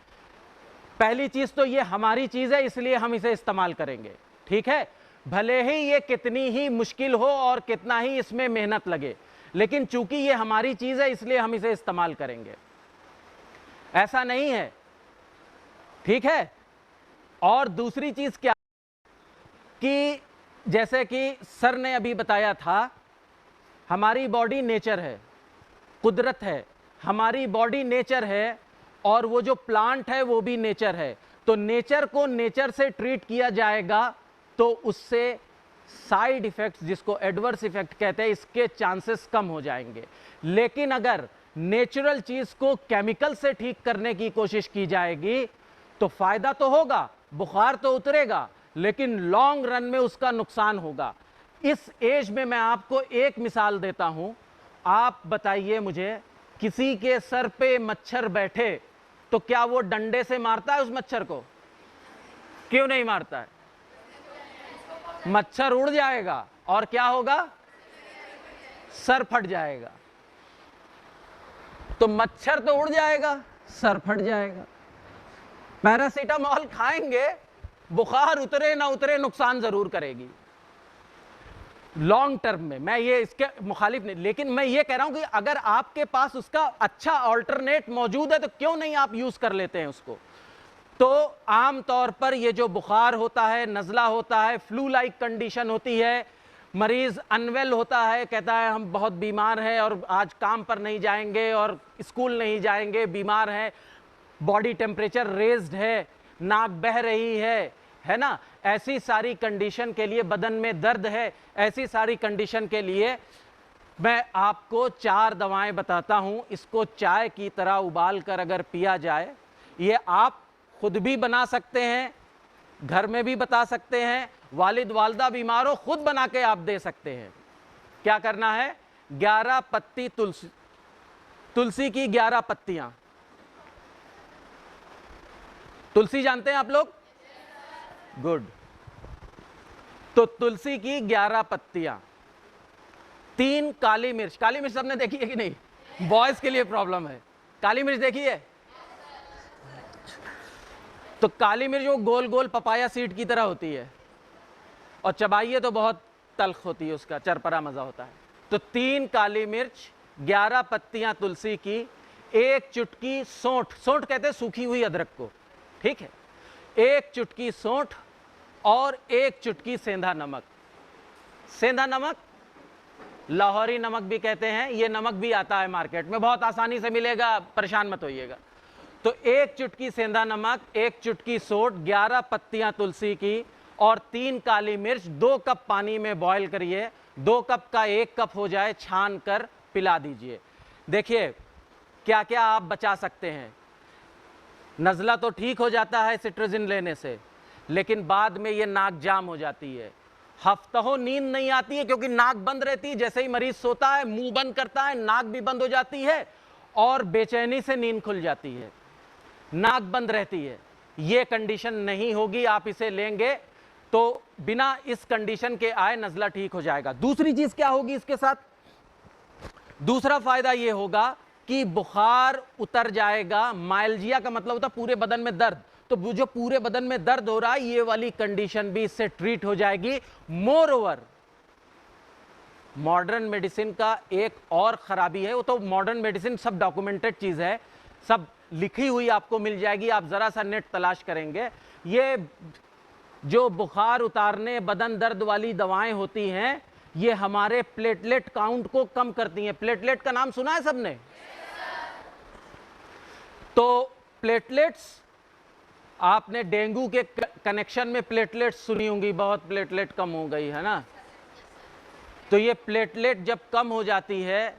पहली चीज़ तो ये हमारी चीज़ है, इसलिए हम इसे इस्तेमाल करेंगे, ठीक है, भले ही ये कितनी ही मुश्किल हो और कितना ही इसमें मेहनत लगे, लेकिन चूंकि ये हमारी चीज़ है इसलिए हम इसे इस्तेमाल करेंगे। ऐसा नहीं है, ठीक है। और दूसरी चीज़ क्या कि जैसे कि सर ने अभी बताया था, हमारी बॉडी नेचर है, कुदरत है, हमारी बॉडी नेचर है और वो जो प्लांट है वो भी नेचर है। तो नेचर को नेचर से ट्रीट किया जाएगा तो उससे साइड इफेक्ट्स, जिसको एडवर्स इफेक्ट कहते हैं, इसके चांसेस कम हो जाएंगे। लेकिन अगर नेचुरल चीज़ को केमिकल से ठीक करने की कोशिश की जाएगी तो फायदा तो होगा, बुखार तो उतरेगा, लेकिन लॉन्ग रन में उसका नुकसान होगा। इस एज में मैं आपको एक मिसाल देता हूं, आप बताइए मुझे, किसी के सर पे मच्छर बैठे तो क्या वो डंडे से मारता है उस मच्छर को? क्यों नहीं मारता है? मच्छर उड़ जाएगा और क्या होगा? सर फट जाएगा। तो मच्छर तो उड़ जाएगा, सर फट जाएगा। पैरासीटामॉल खाएंगे, बुखार उतरे ना उतरे नुकसान जरूर करेगी लॉन्ग टर्म में। मैं ये इसके मुखालिफ नहीं, लेकिन मैं ये कह रहा हूं कि अगर आपके पास उसका अच्छा अल्टरनेट मौजूद है तो क्यों नहीं आप यूज कर लेते हैं उसको। तो आम तौर पर ये जो बुखार होता है, नज़ला होता है, फ्लू लाइक कंडीशन होती है, मरीज अनवेल होता है, कहता है हम बहुत बीमार हैं और आज काम पर नहीं जाएंगे और स्कूल नहीं जाएंगे, बीमार हैं, बॉडी टेम्परेचर रेज्ड है, नाक बह रही है ना, ऐसी सारी कंडीशन के लिए, बदन में दर्द है, ऐसी सारी कंडीशन के लिए मैं आपको 4 दवाएं बताता हूं। इसको चाय की तरह उबाल कर अगर पिया जाए, ये आप खुद भी बना सकते हैं, घर में भी बता सकते हैं, वालिद वालदा बीमार हो खुद बना के आप दे सकते हैं। क्या करना है? 11 पत्ती तुलसी की 11 पत्तियां। तुलसी जानते हैं आप लोग? गुड। तो तुलसी की 11 पत्तियां, 3 काली मिर्च। काली मिर्च सबने देखी है कि नहीं? बॉयज के लिए प्रॉब्लम है। काली मिर्च देखी है? तो काली मिर्च वो गोल गोल पपाया सीड की तरह होती है और चबाइए तो बहुत तल्ख होती है, उसका चरपरा मजा होता है। तो 3 काली मिर्च, 11 पत्तियां तुलसी की, 1 चुटकी सौंठ, सौंठ कहते हैं सूखी हुई अदरक को, ठीक है, 1 चुटकी सौंठ और 1 चुटकी सेंधा नमक। सेंधा नमक लाहौरी नमक भी कहते हैं, ये नमक भी आता है मार्केट में, बहुत आसानी से मिलेगा, परेशान मत होइएगा। तो 1 चुटकी सेंधा नमक, 1 चुटकी सौंठ, 11 पत्तियां तुलसी की और 3 काली मिर्च 2 कप पानी में बॉयल करिए, 2 कप का 1 कप हो जाए, छान कर पिला दीजिए। देखिए क्या क्या आप बचा सकते हैं। नज़ला तो ठीक हो जाता है सिट्राजिन लेने से, लेकिन बाद में ये नाक जाम हो जाती है, हफ्तों नींद नहीं आती है क्योंकि नाक बंद रहती है। जैसे ही मरीज सोता है मुंह बंद करता है, नाक भी बंद हो जाती है और बेचैनी से नींद खुल जाती है, नाक बंद रहती है। ये कंडीशन नहीं होगी, आप इसे लेंगे तो बिना इस कंडीशन के आए नज़ला ठीक हो जाएगा। दूसरी चीज क्या होगी इसके साथ? दूसरा फायदा ये होगा कि बुखार उतर जाएगा। माइल्जिया का मतलब होता है पूरे बदन में दर्द, तो जो पूरे बदन में दर्द हो रहा है ये वाली कंडीशन भी इससे ट्रीट हो जाएगी। मोर ओवर मॉडर्न मेडिसिन का एक और खराबी है, वो तो मॉडर्न मेडिसिन सब डॉक्यूमेंटेड चीज है, सब लिखी हुई आपको मिल जाएगी, आप जरा सा नेट तलाश करेंगे। ये जो बुखार उतारने, बदन दर्द वाली दवाएं होती हैं, ये हमारे प्लेटलेट काउंट को कम करती हैं। प्लेटलेट का नाम सुना है सबने? तो प्लेटलेट्स, आपने डेंगू के कनेक्शन में प्लेटलेट्स सुनी होंगी, बहुत प्लेटलेट कम हो गई है ना। तो ये प्लेटलेट जब कम हो जाती है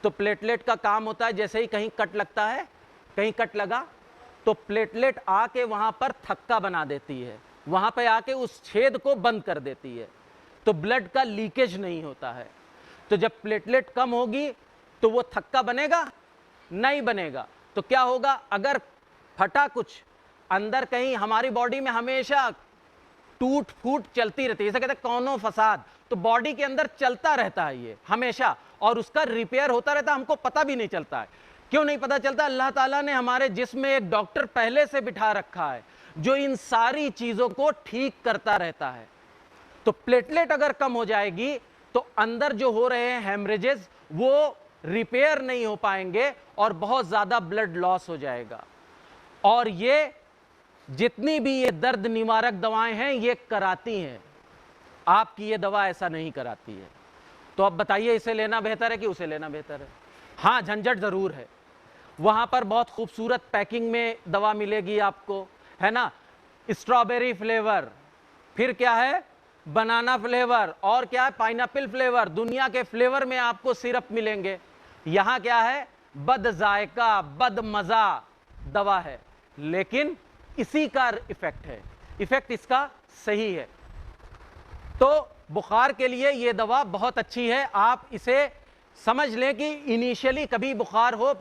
तो प्लेटलेट का काम होता है, जैसे ही कहीं कट लगता है, कहीं कट लगा तो प्लेटलेट आके वहां पर थक्का बना देती है, वहां पे आके उस छेद को बंद कर देती है, तो ब्लड का लीकेज नहीं होता है। तो जब प्लेटलेट कम होगी तो वो थक्का बनेगा नहीं बनेगा। तो क्या होगा, अगर फटा कुछ अंदर कहीं, हमारी बॉडी में हमेशा टूट फूट चलती रहती है, जैसे कहते हैं कौनो फसाद, तो बॉडी के अंदर चलता रहता है ये हमेशा, और उसका रिपेयर होता रहता है, हमको पता भी नहीं चलता है। क्यों नहीं पता चलता? अल्लाह ताला ने हमारे जिस्म में एक डॉक्टर पहले से बिठा रखा है जो इन सारी चीजों को ठीक करता रहता है। तो प्लेटलेट अगर कम हो जाएगी तो अंदर जो हो रहे हैं हेमरेजेस वो रिपेयर नहीं हो पाएंगे और बहुत ज्यादा ब्लड लॉस हो जाएगा। और ये जितनी भी ये दर्द निवारक दवाएं हैं ये कराती हैं, आपकी ये दवा ऐसा नहीं कराती है। तो अब बताइए इसे लेना बेहतर है कि उसे लेना बेहतर है? हाँ, झंझट जरूर है। वहां पर बहुत खूबसूरत पैकिंग में दवा मिलेगी आपको, है ना, स्ट्रॉबेरी फ्लेवर, फिर क्या है बनाना फ्लेवर, और क्या है पाइनएप्पल फ्लेवर, दुनिया के फ्लेवर में आपको सिरप मिलेंगे। यहां क्या है, बद जायका बद मजा दवा है, लेकिन इसी का इफेक्ट है, इफेक्ट इसका सही है। तो बुखार के लिए यह दवा बहुत अच्छी है। आप इसे समझ लें कि इनिशियली कभी बुखार हो,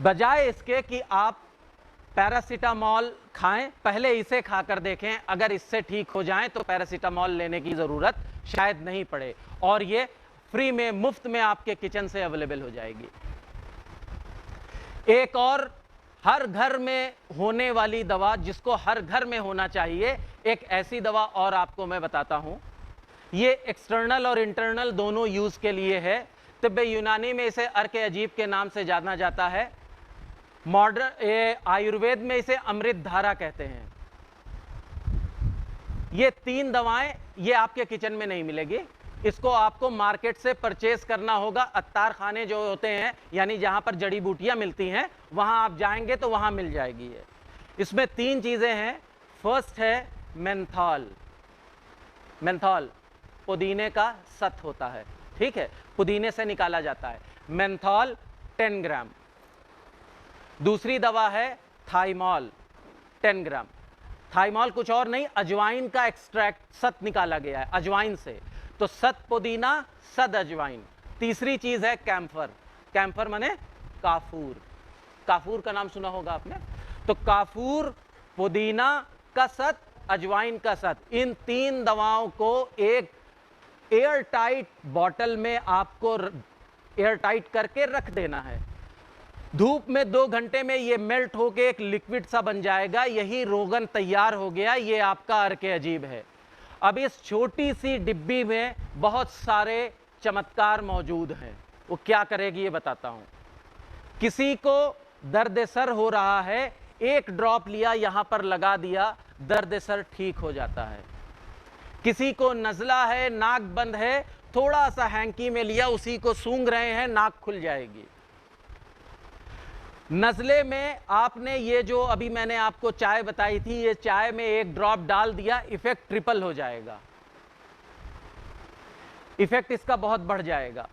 बजाय इसके कि आप पैरासीटामॉल खाएं, पहले इसे खाकर देखें, अगर इससे ठीक हो जाएं तो पैरासीटामॉल लेने की जरूरत शायद नहीं पड़े, और ये फ्री में मुफ्त में आपके किचन से अवेलेबल हो जाएगी। एक और हर घर में होने वाली दवा, जिसको हर घर में होना चाहिए, एक ऐसी दवा और आपको मैं बताता हूं। ये एक्सटर्नल और इंटरनल दोनों यूज के लिए है। तिब्बे यूनानी में इसे अर्क अजीब के नाम से जाना जाता है, मॉडर्न आयुर्वेद में इसे अमृत धारा कहते हैं। ये 3 दवाएं ये आपके किचन में नहीं मिलेगी, इसको आपको मार्केट से परचेज करना होगा। अत्तार खाने जो होते हैं, यानी जहां पर जड़ी बूटियां मिलती हैं, वहां आप जाएंगे तो वहां मिल जाएगी ये। इसमें 3 चीजें हैं। फर्स्ट है मेंथॉल। मेंथॉल पुदीने का सत होता है, ठीक है, पुदीने से निकाला जाता है। मेंथॉल 10 ग्राम। दूसरी दवा है थाइमॉल 10 ग्राम। थाइमॉल कुछ और नहीं, अजवाइन का एक्सट्रैक्ट, सत निकाला गया है अजवाइन से, तो सत पुदीना सद अजवाइन। तीसरी चीज है कैम्फर। कैम्फर माने काफूर। काफूर का नाम सुना होगा आपने। तो काफूर, पुदीना का सत, अजवाइन का सत, इन 3 दवाओं को एक एयर टाइट बॉटल में आपको एयर टाइट करके रख देना है। धूप में 2 घंटे में ये मेल्ट होके एक लिक्विड सा बन जाएगा। यही रोगन तैयार हो गया, ये आपका अर्क अजीब है। अब इस छोटी सी डिब्बी में बहुत सारे चमत्कार मौजूद हैं। वो क्या करेगी ये बताता हूं। किसी को दर्द सर हो रहा है, 1 ड्रॉप लिया यहां पर लगा दिया, दर्द सर ठीक हो जाता है। किसी को नज़ला है, नाक बंद है, थोड़ा सा हैंकी में लिया, उसी को सूंघ रहे हैं, नाक खुल जाएगी। नज़ले में आपने ये जो अभी मैंने आपको चाय बताई थी, ये चाय में 1 ड्रॉप डाल दिया, इफेक्ट ट्रिपल हो जाएगा, इफेक्ट इसका बहुत बढ़ जाएगा।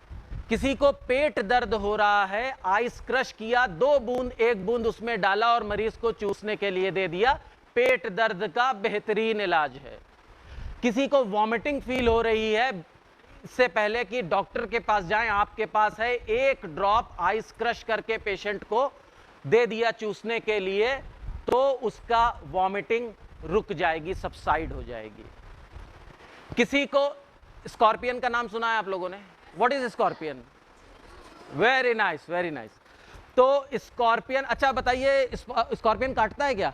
किसी को पेट दर्द हो रहा है, आइस क्रश किया, 2 बूंद 1 बूंद उसमें डाला और मरीज को चूसने के लिए दे दिया, पेट दर्द का बेहतरीन इलाज है। किसी को वॉमिटिंग फील हो रही है, इससे पहले कि डॉक्टर के पास जाएं, आपके पास है, 1 ड्रॉप आइस क्रश करके पेशेंट को दे दिया चूसने के लिए, तो उसका वॉमिटिंग रुक जाएगी, सबसाइड हो जाएगी। किसी को स्कॉर्पियन का नाम सुना है आप लोगों ने? What is scorpion? Very nice, very nice. तो स्कॉर्पियन, अच्छा बताइए, स्कॉर्पियन काटता है क्या?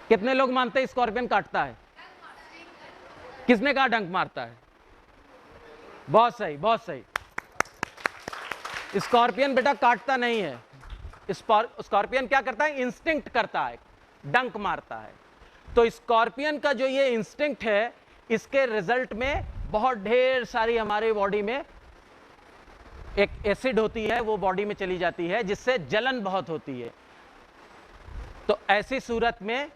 कितने लोग मानते हैं स्कॉर्पियन काटता है? किसने कहा डंक मारता है? बहुत सही, बहुत सही। स्कॉर्पियन बेटा काटता नहीं है। स्कॉर्पियन क्या करता है? इंस्टिंक्ट करता है, डंक मारता है। तो स्कॉर्पियन का जो ये इंस्टिंक्ट है, इसके रिजल्ट में बहुत ढेर सारी हमारी बॉडी में एक एसिड होती है वो बॉडी में चली जाती है जिससे जलन बहुत होती है। तो ऐसी सूरत में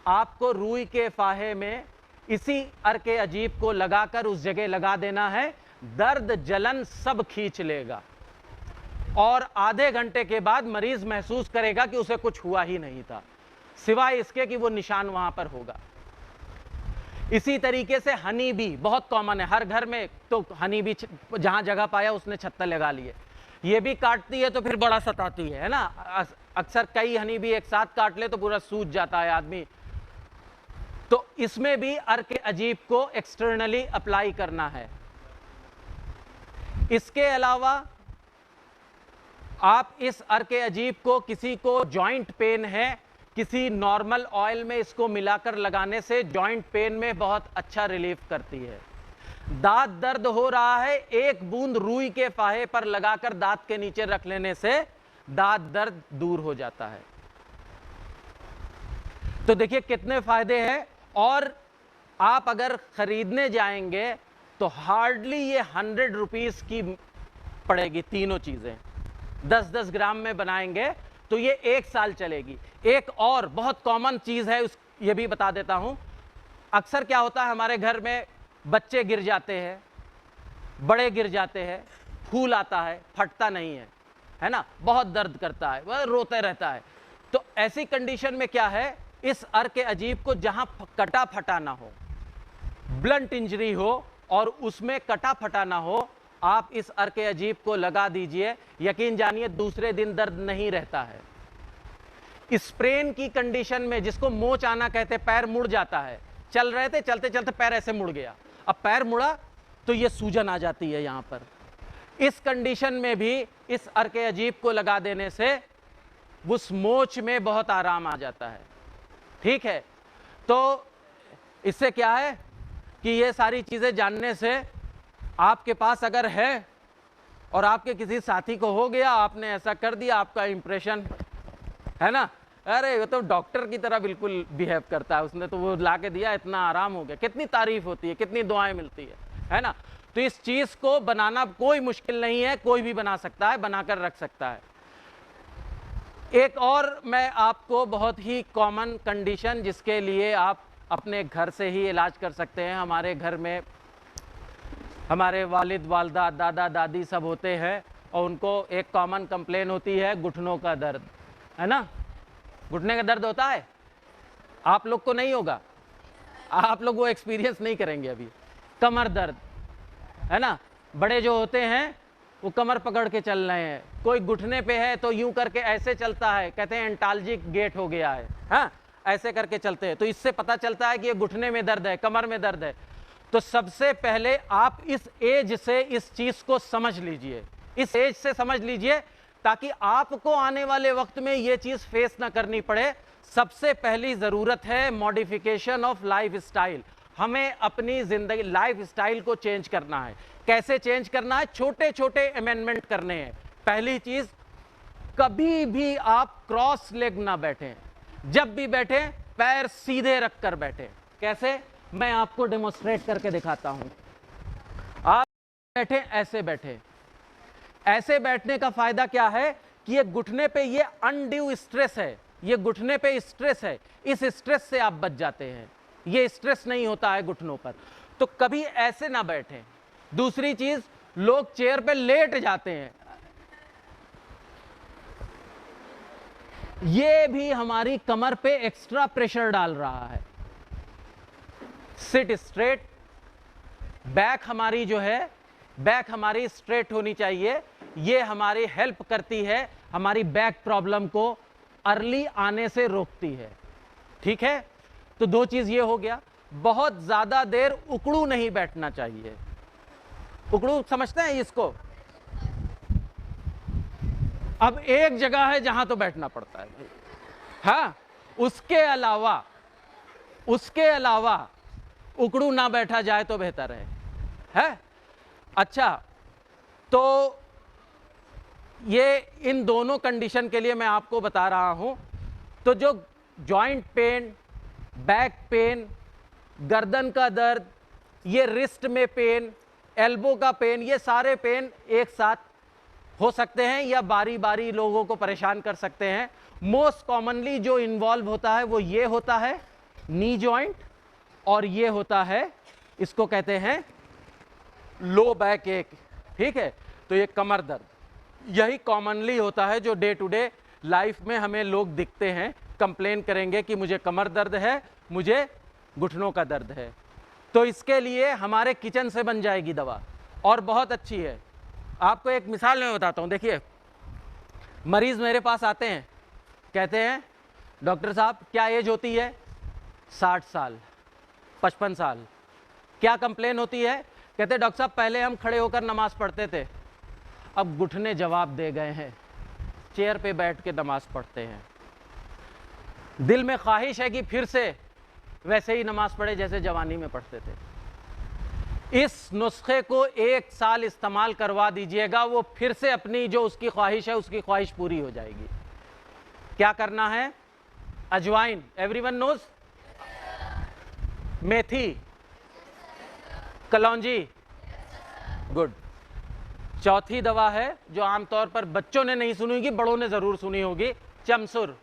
आपको रुई के फाहे में इसी अर्क अजीब को लगाकर उस जगह लगा देना है। दर्द जलन सब खींच लेगा और आधे घंटे के बाद मरीज महसूस करेगा कि उसे कुछ हुआ ही नहीं था, सिवाय इसके कि वो निशान वहां पर होगा। इसी तरीके से हनी बी बहुत कॉमन है हर घर में, तो हनी बी जहां जगह पाया उसने छत्ता लगा लिए। ये भी काटती है तो फिर बड़ा सताती है ना। अक्सर कई हनी बी एक साथ काट ले तो पूरा सूज जाता है आदमी। तो इसमें भी अर्क अजीब को एक्सटर्नली अप्लाई करना है। इसके अलावा आप इस अर्क अजीब को, किसी को जॉइंट पेन है, किसी नॉर्मल ऑयल में इसको मिलाकर लगाने से जॉइंट पेन में बहुत अच्छा रिलीफ करती है। दांत दर्द हो रहा है, एक बूंद रुई के फाहे पर लगाकर दांत के नीचे रख लेने से दांत दर्द दूर हो जाता है। तो देखिए कितने फायदे हैं। और आप अगर खरीदने जाएंगे तो हार्डली ये 100 रुपीस की पड़ेगी। तीनों चीजें 10-10 ग्राम में बनाएंगे तो ये 1 साल चलेगी। एक और बहुत कॉमन चीज है, ये भी बता देता हूं। अक्सर क्या होता है हमारे घर में, बच्चे गिर जाते हैं, बड़े गिर जाते हैं, फूल आता है, फटता नहीं है ना, बहुत दर्द करता है, वह रोते रहता है। तो ऐसी कंडीशन में क्या है, इस अर्क अजीब को जहां कटा फटा ना हो, ब्लंट इंजरी हो और उसमें कटा फटा ना हो, आप इस अर्क अजीब को लगा दीजिए। यकीन जानिए दूसरे दिन दर्द नहीं रहता है। स्प्रेन की कंडीशन में, जिसको मोच आना कहते, पैर मुड़ जाता है, चल रहे थे चलते चलते पैर ऐसे मुड़ गया, अब पैर मुड़ा तो ये सूजन आ जाती है यहां पर। इस कंडीशन में भी इस अर्क अजीब को लगा देने से उस मोच में बहुत आराम आ जाता है। ठीक है, तो इससे क्या है कि ये सारी चीजें जानने से आपके पास अगर है और आपके किसी साथी को हो गया, आपने ऐसा कर दिया, आपका इंप्रेशन है ना, अरे वो तो डॉक्टर की तरह बिल्कुल बिहेव करता है, उसने तो वो ला के दिया, इतना आराम हो गया, कितनी तारीफ होती है, कितनी दुआएं मिलती है ना। तो इस चीज को बनाना कोई मुश्किल नहीं है, कोई भी बना सकता है, बनाकर रख सकता है। एक और मैं आपको बहुत ही कॉमन कंडीशन जिसके लिए आप अपने घर से ही इलाज कर सकते हैं। हमारे घर में हमारे वालिद वालदा दादा दादी सब होते हैं और उनको एक कॉमन कंप्लेन होती है घुटनों का दर्द, है ना। घुटने का दर्द होता है, आप लोग को नहीं होगा, आप लोग वो एक्सपीरियंस नहीं करेंगे अभी। कमर दर्द, है ना, बड़े जो होते हैं वो कमर पकड़ के चल रहे हैं, कोई घुटने पे है तो यूं करके ऐसे चलता है, कहते हैं एंटाल्जिक गेट हो गया है, हाँ ऐसे करके चलते हैं। तो इससे पता चलता है कि ये घुटने में दर्द है, कमर में दर्द है। तो सबसे पहले आप इस एज से इस चीज को समझ लीजिए, इस एज से समझ लीजिए, ताकि आपको आने वाले वक्त में ये चीज फेस ना करनी पड़े। सबसे पहली जरूरत है मॉडिफिकेशन ऑफ लाइफ स्टाइल। हमें अपनी जिंदगी लाइफ स्टाइल को चेंज करना है। कैसे चेंज करना है? छोटे छोटे अमेंडमेंट करने हैं। पहली चीज, कभी भी आप क्रॉस लेग ना बैठें, जब भी बैठें पैर सीधे रखकर बैठें। कैसे? मैं आपको डेमोन्स्ट्रेट करके दिखाता हूं। आप बैठे, ऐसे बैठे। ऐसे बैठने का फायदा क्या है कि ये घुटने पे ये अनड्यू स्ट्रेस है, ये घुटने पे स्ट्रेस है, इस स्ट्रेस से आप बच जाते हैं। ये स्ट्रेस नहीं होता है घुटनों पर, तो कभी ऐसे ना बैठें। दूसरी चीज, लोग चेयर पे लेट जाते हैं, ये भी हमारी कमर पे एक्स्ट्रा प्रेशर डाल रहा है। सिट स्ट्रेट, बैक हमारी जो है, बैक हमारी स्ट्रेट होनी चाहिए। ये हमारी हेल्प करती है, हमारी बैक प्रॉब्लम को अर्ली आने से रोकती है। ठीक है, तो दो चीज ये हो गया। बहुत ज्यादा देर उकड़ू नहीं बैठना चाहिए। उकड़ू समझते हैं इसको? अब एक जगह है जहां तो बैठना पड़ता है, हाँ। उसके अलावा उकड़ू ना बैठा जाए तो बेहतर है? अच्छा, तो ये इन दोनों कंडीशन के लिए मैं आपको बता रहा हूं। तो जो जॉइंट पेन, बैक पेन, गर्दन का दर्द, ये रिस्ट में पेन, एल्बो का पेन, ये सारे पेन एक साथ हो सकते हैं या बारी बारी लोगों को परेशान कर सकते हैं। मोस्ट कॉमनली जो इन्वॉल्व होता है वो ये होता है नी जॉइंट, और ये होता है, इसको कहते हैं लो बैक एक, ठीक है। तो ये कमर दर्द, यही कॉमनली होता है जो डे टू डे लाइफ में हमें लोग दिखते हैं, कंप्लेन करेंगे कि मुझे कमर दर्द है, मुझे घुटनों का दर्द है। तो इसके लिए हमारे किचन से बन जाएगी दवा, और बहुत अच्छी है। आपको एक मिसाल मैं बताता हूँ। देखिए, मरीज़ मेरे पास आते हैं, कहते हैं डॉक्टर साहब क्या एज होती है? 60 साल, 55 साल। क्या कंप्लेन होती है? कहते हैं डॉक्टर साहब पहले हम खड़े होकर नमाज़ पढ़ते थे, अब घुटने जवाब दे गए हैं, चेयर पे बैठ के नमाज पढ़ते हैं। दिल में ख्वाहिश है कि फिर से वैसे ही नमाज पढ़े जैसे जवानी में पढ़ते थे। इस नुस्खे को 1 साल इस्तेमाल करवा दीजिएगा, वो फिर से अपनी जो उसकी ख्वाहिश है उसकी ख्वाहिश पूरी हो जाएगी। क्या करना है? अजवाइन, एवरीवन नोज, मेथी, कलौंजी, गुड। चौथी दवा है जो आमतौर पर बच्चों ने नहीं सुनी होगी, बड़ों ने जरूर सुनी होगी, चमसुर।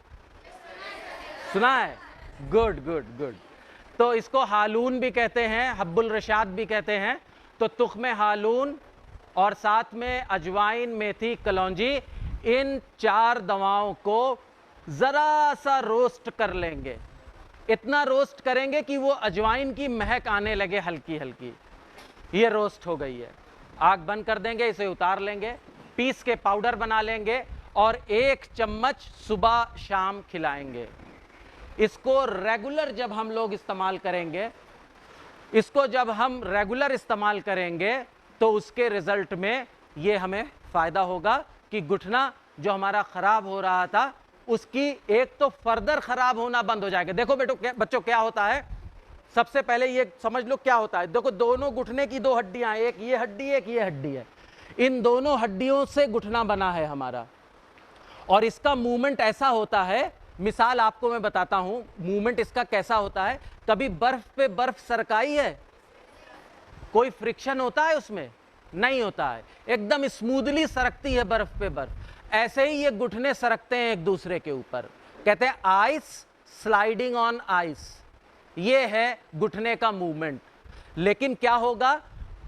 सुना है? Good good good. तो इसको हालून भी कहते हैं, हब्बुल रशाद भी कहते हैं। तो तुख्मे हालून और साथ में अजवाइन, मेथी, कलौंजी, इन 4 दवाओं को जरा सा रोस्ट कर लेंगे। इतना रोस्ट करेंगे कि वो अजवाइन की महक आने लगे हल्की हल्की। ये रोस्ट हो गई है। आग बंद कर देंगे, इसे उतार लेंगे, पीस के पाउडर बना लेंगे और 1 चम्मच सुबह शाम खिलाएंगे। इसको रेगुलर जब हम लोग इस्तेमाल करेंगे, तो उसके रिजल्ट में ये हमें फ़ायदा होगा कि घुटना जो हमारा ख़राब हो रहा था उसकी एक तो फर्दर ख़राब होना बंद हो जाएगा। देखो बच्चों क्या होता है, सबसे पहले ये समझ लो क्या होता है। देखो, दोनों घुटने की 2 हड्डियां हैं, एक ये हड्डी एक ये हड्डी है। इन दोनों हड्डियों से घुटना बना है हमारा, और इसका मूवमेंट ऐसा होता है, मिसाल आपको मैं बताता हूं मूवमेंट इसका कैसा होता है। कभी बर्फ पे बर्फ सरकाई है? कोई फ्रिक्शन होता है उसमें? नहीं होता है, एकदम स्मूथली सरकती है बर्फ पे बर्फ। ऐसे ही ये घुटने सरकते हैं एक दूसरे के ऊपर, कहते हैं आइस स्लाइडिंग ऑन आइस। ये है घुटने का मूवमेंट। लेकिन क्या होगा,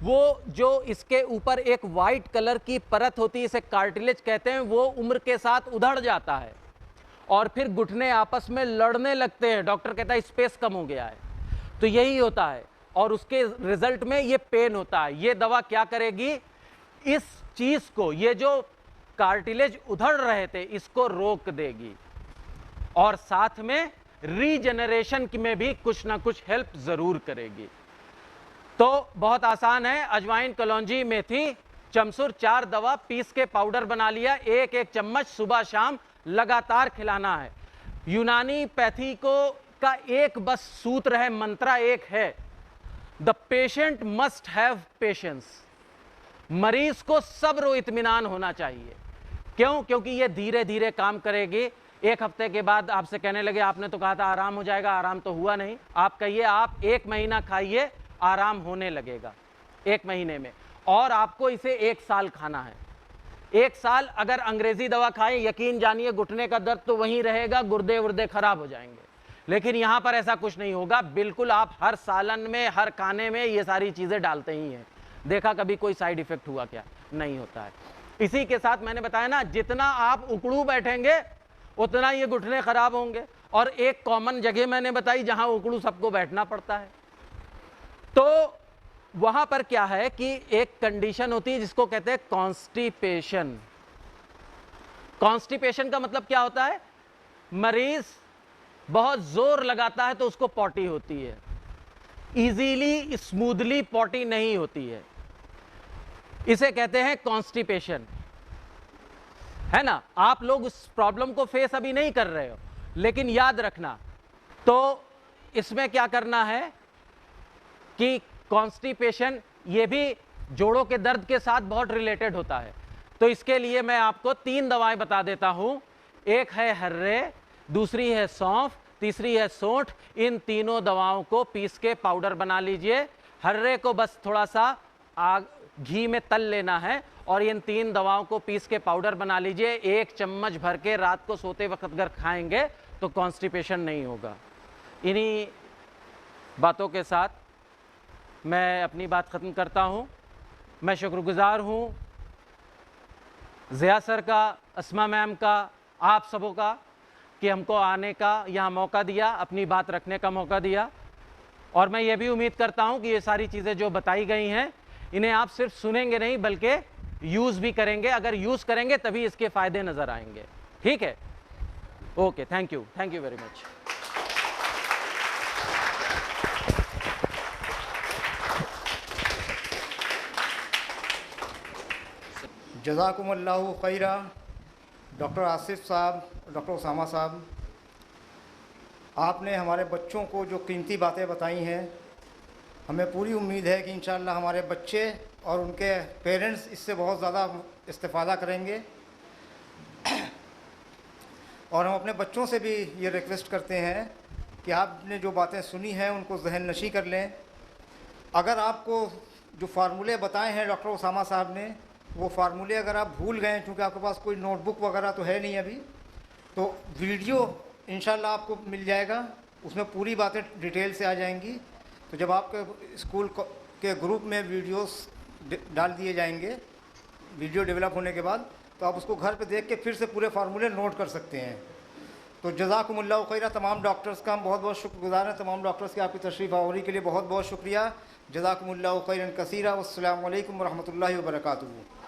वो जो इसके ऊपर एक वाइट कलर की परत होती है, इसे कार्टिलेज कहते हैं, वो उम्र के साथ उधड़ जाता है और फिर घुटने आपस में लड़ने लगते हैं। डॉक्टर कहता है स्पेस कम हो गया है। तो यही होता है, और उसके रिजल्ट में ये पेन होता है। ये दवा क्या करेगी, इस चीज को, ये जो कार्टिलेज उधड़ रहे थे, इसको रोक देगी, और साथ में रीजनरेशन में भी कुछ ना कुछ हेल्प जरूर करेगी। तो बहुत आसान है, अजवाइन, कलौंजी, मेथी, चमसुर, 4 दवा पीस के पाउडर बना लिया, 1-1 चम्मच सुबह शाम लगातार खिलाना है। यूनानी पैथी को का एक बस सूत्र है, मंत्रा एक है, the patient must have patience. मरीज को सब्र और इत्मीनान होना चाहिए। क्यों? क्योंकि ये धीरे धीरे काम करेगी। 1 हफ्ते के बाद आपसे कहने लगे आपने तो कहा था आराम हो जाएगा, आराम तो हुआ नहीं। आप कहिए आप 1 महीना खाइए, आराम होने लगेगा 1 महीने में, और आपको इसे 1 साल खाना है। 1 साल अगर अंग्रेजी दवा खाएं, यकीन जानिए घुटने का दर्द तो वहीं रहेगा, गुर्दे वुर्दे खराब हो जाएंगे। लेकिन यहां पर ऐसा कुछ नहीं होगा, बिल्कुल आप हर सालन में, हर खाने में ये सारी चीजें डालते ही हैं। देखा कभी कोई साइड इफेक्ट हुआ क्या? नहीं होता है। इसी के साथ मैंने बताया ना, जितना आप उकड़ू बैठेंगे उतना ये घुटने खराब होंगे। और एक कॉमन जगह मैंने बताई जहां उकड़ू सबको बैठना पड़ता है। तो वहां पर क्या है कि एक कंडीशन होती है जिसको कहते हैं कॉन्स्टिपेशन। कॉन्स्टिपेशन का मतलब क्या होता है, मरीज बहुत जोर लगाता है तो उसको पॉटी होती है, इजीली स्मूथली पॉटी नहीं होती है, इसे कहते हैं कॉन्स्टिपेशन, है ना। आप लोग उस प्रॉब्लम को फेस अभी नहीं कर रहे हो, लेकिन याद रखना, तो इसमें क्या करना है कि कॉन्स्टिपेशन ये भी जोड़ों के दर्द के साथ बहुत रिलेटेड होता है। तो इसके लिए मैं आपको 3 दवाएं बता देता हूं। एक है हर्रे, दूसरी है सौंफ, तीसरी है सोंठ। इन तीनों दवाओं को पीस के पाउडर बना लीजिए। हर्रे को बस थोड़ा सा घी में तल लेना है और इन 3 दवाओं को पीस के पाउडर बना लीजिए। 1 चम्मच भर के रात को सोते वक्त अगर खाएंगे तो कॉन्स्टिपेशन नहीं होगा। इन्हीं बातों के साथ मैं अपनी बात ख़त्म करता हूँ। मैं शुक्रगुज़ार हूँ ज़िया सर का, अस्मा मैम का, आप सबों का कि हमको आने का यहाँ मौका दिया, अपनी बात रखने का मौका दिया। और मैं ये भी उम्मीद करता हूँ कि ये सारी चीज़ें जो बताई गई हैं इन्हें आप सिर्फ सुनेंगे नहीं बल्कि यूज़ भी करेंगे। अगर यूज़ करेंगे तभी इसके फ़ायदे नज़र आएंगे। ठीक है, okay, thank you very much. जज़ाकुमुल्लाहु खैरा। डॉक्टर आसिफ साहब, डॉक्टर उसामा साहब, आपने हमारे बच्चों को जो कीमती बातें बताई हैं, हमें पूरी उम्मीद है कि इंशाअल्लाह हमारे बच्चे और उनके पेरेंट्स इससे बहुत ज़्यादा इस्तेफ़ादा करेंगे। और हम अपने बच्चों से भी ये रिक्वेस्ट करते हैं कि आपने जो बातें सुनी हैं उनको जहन नशी कर लें। अगर आपको जो फार्मूले बताए हैं डॉक्टर उसामा साहब ने, वो फार्मूले अगर आप भूल गए, क्योंकि आपके पास कोई नोटबुक वगैरह तो है नहीं अभी, तो वीडियो इंशाल्लाह आपको मिल जाएगा, उसमें पूरी बातें डिटेल से आ जाएंगी। तो जब आपके स्कूल के ग्रुप में वीडियोस डाल दिए जाएंगे, वीडियो डेवलप होने के बाद, तो आप उसको घर पे देख के फिर से पूरे फार्मूले नोट कर सकते हैं। तो जज़ाकुमुल्लाहु खैरा। तमाम डॉक्टर्स का हम बहुत बहुत शुक्रगुज़ार हैं। तमाम डॉक्टर्स की आपकी तशरीफ़ आवरी के लिए बहुत बहुत शुक्रिया। जज़ाकुमुल्लाहु खैरन कसीरा। वस्सलामु अलैकुम वरहमतुल्लाहि वबरकातुहू।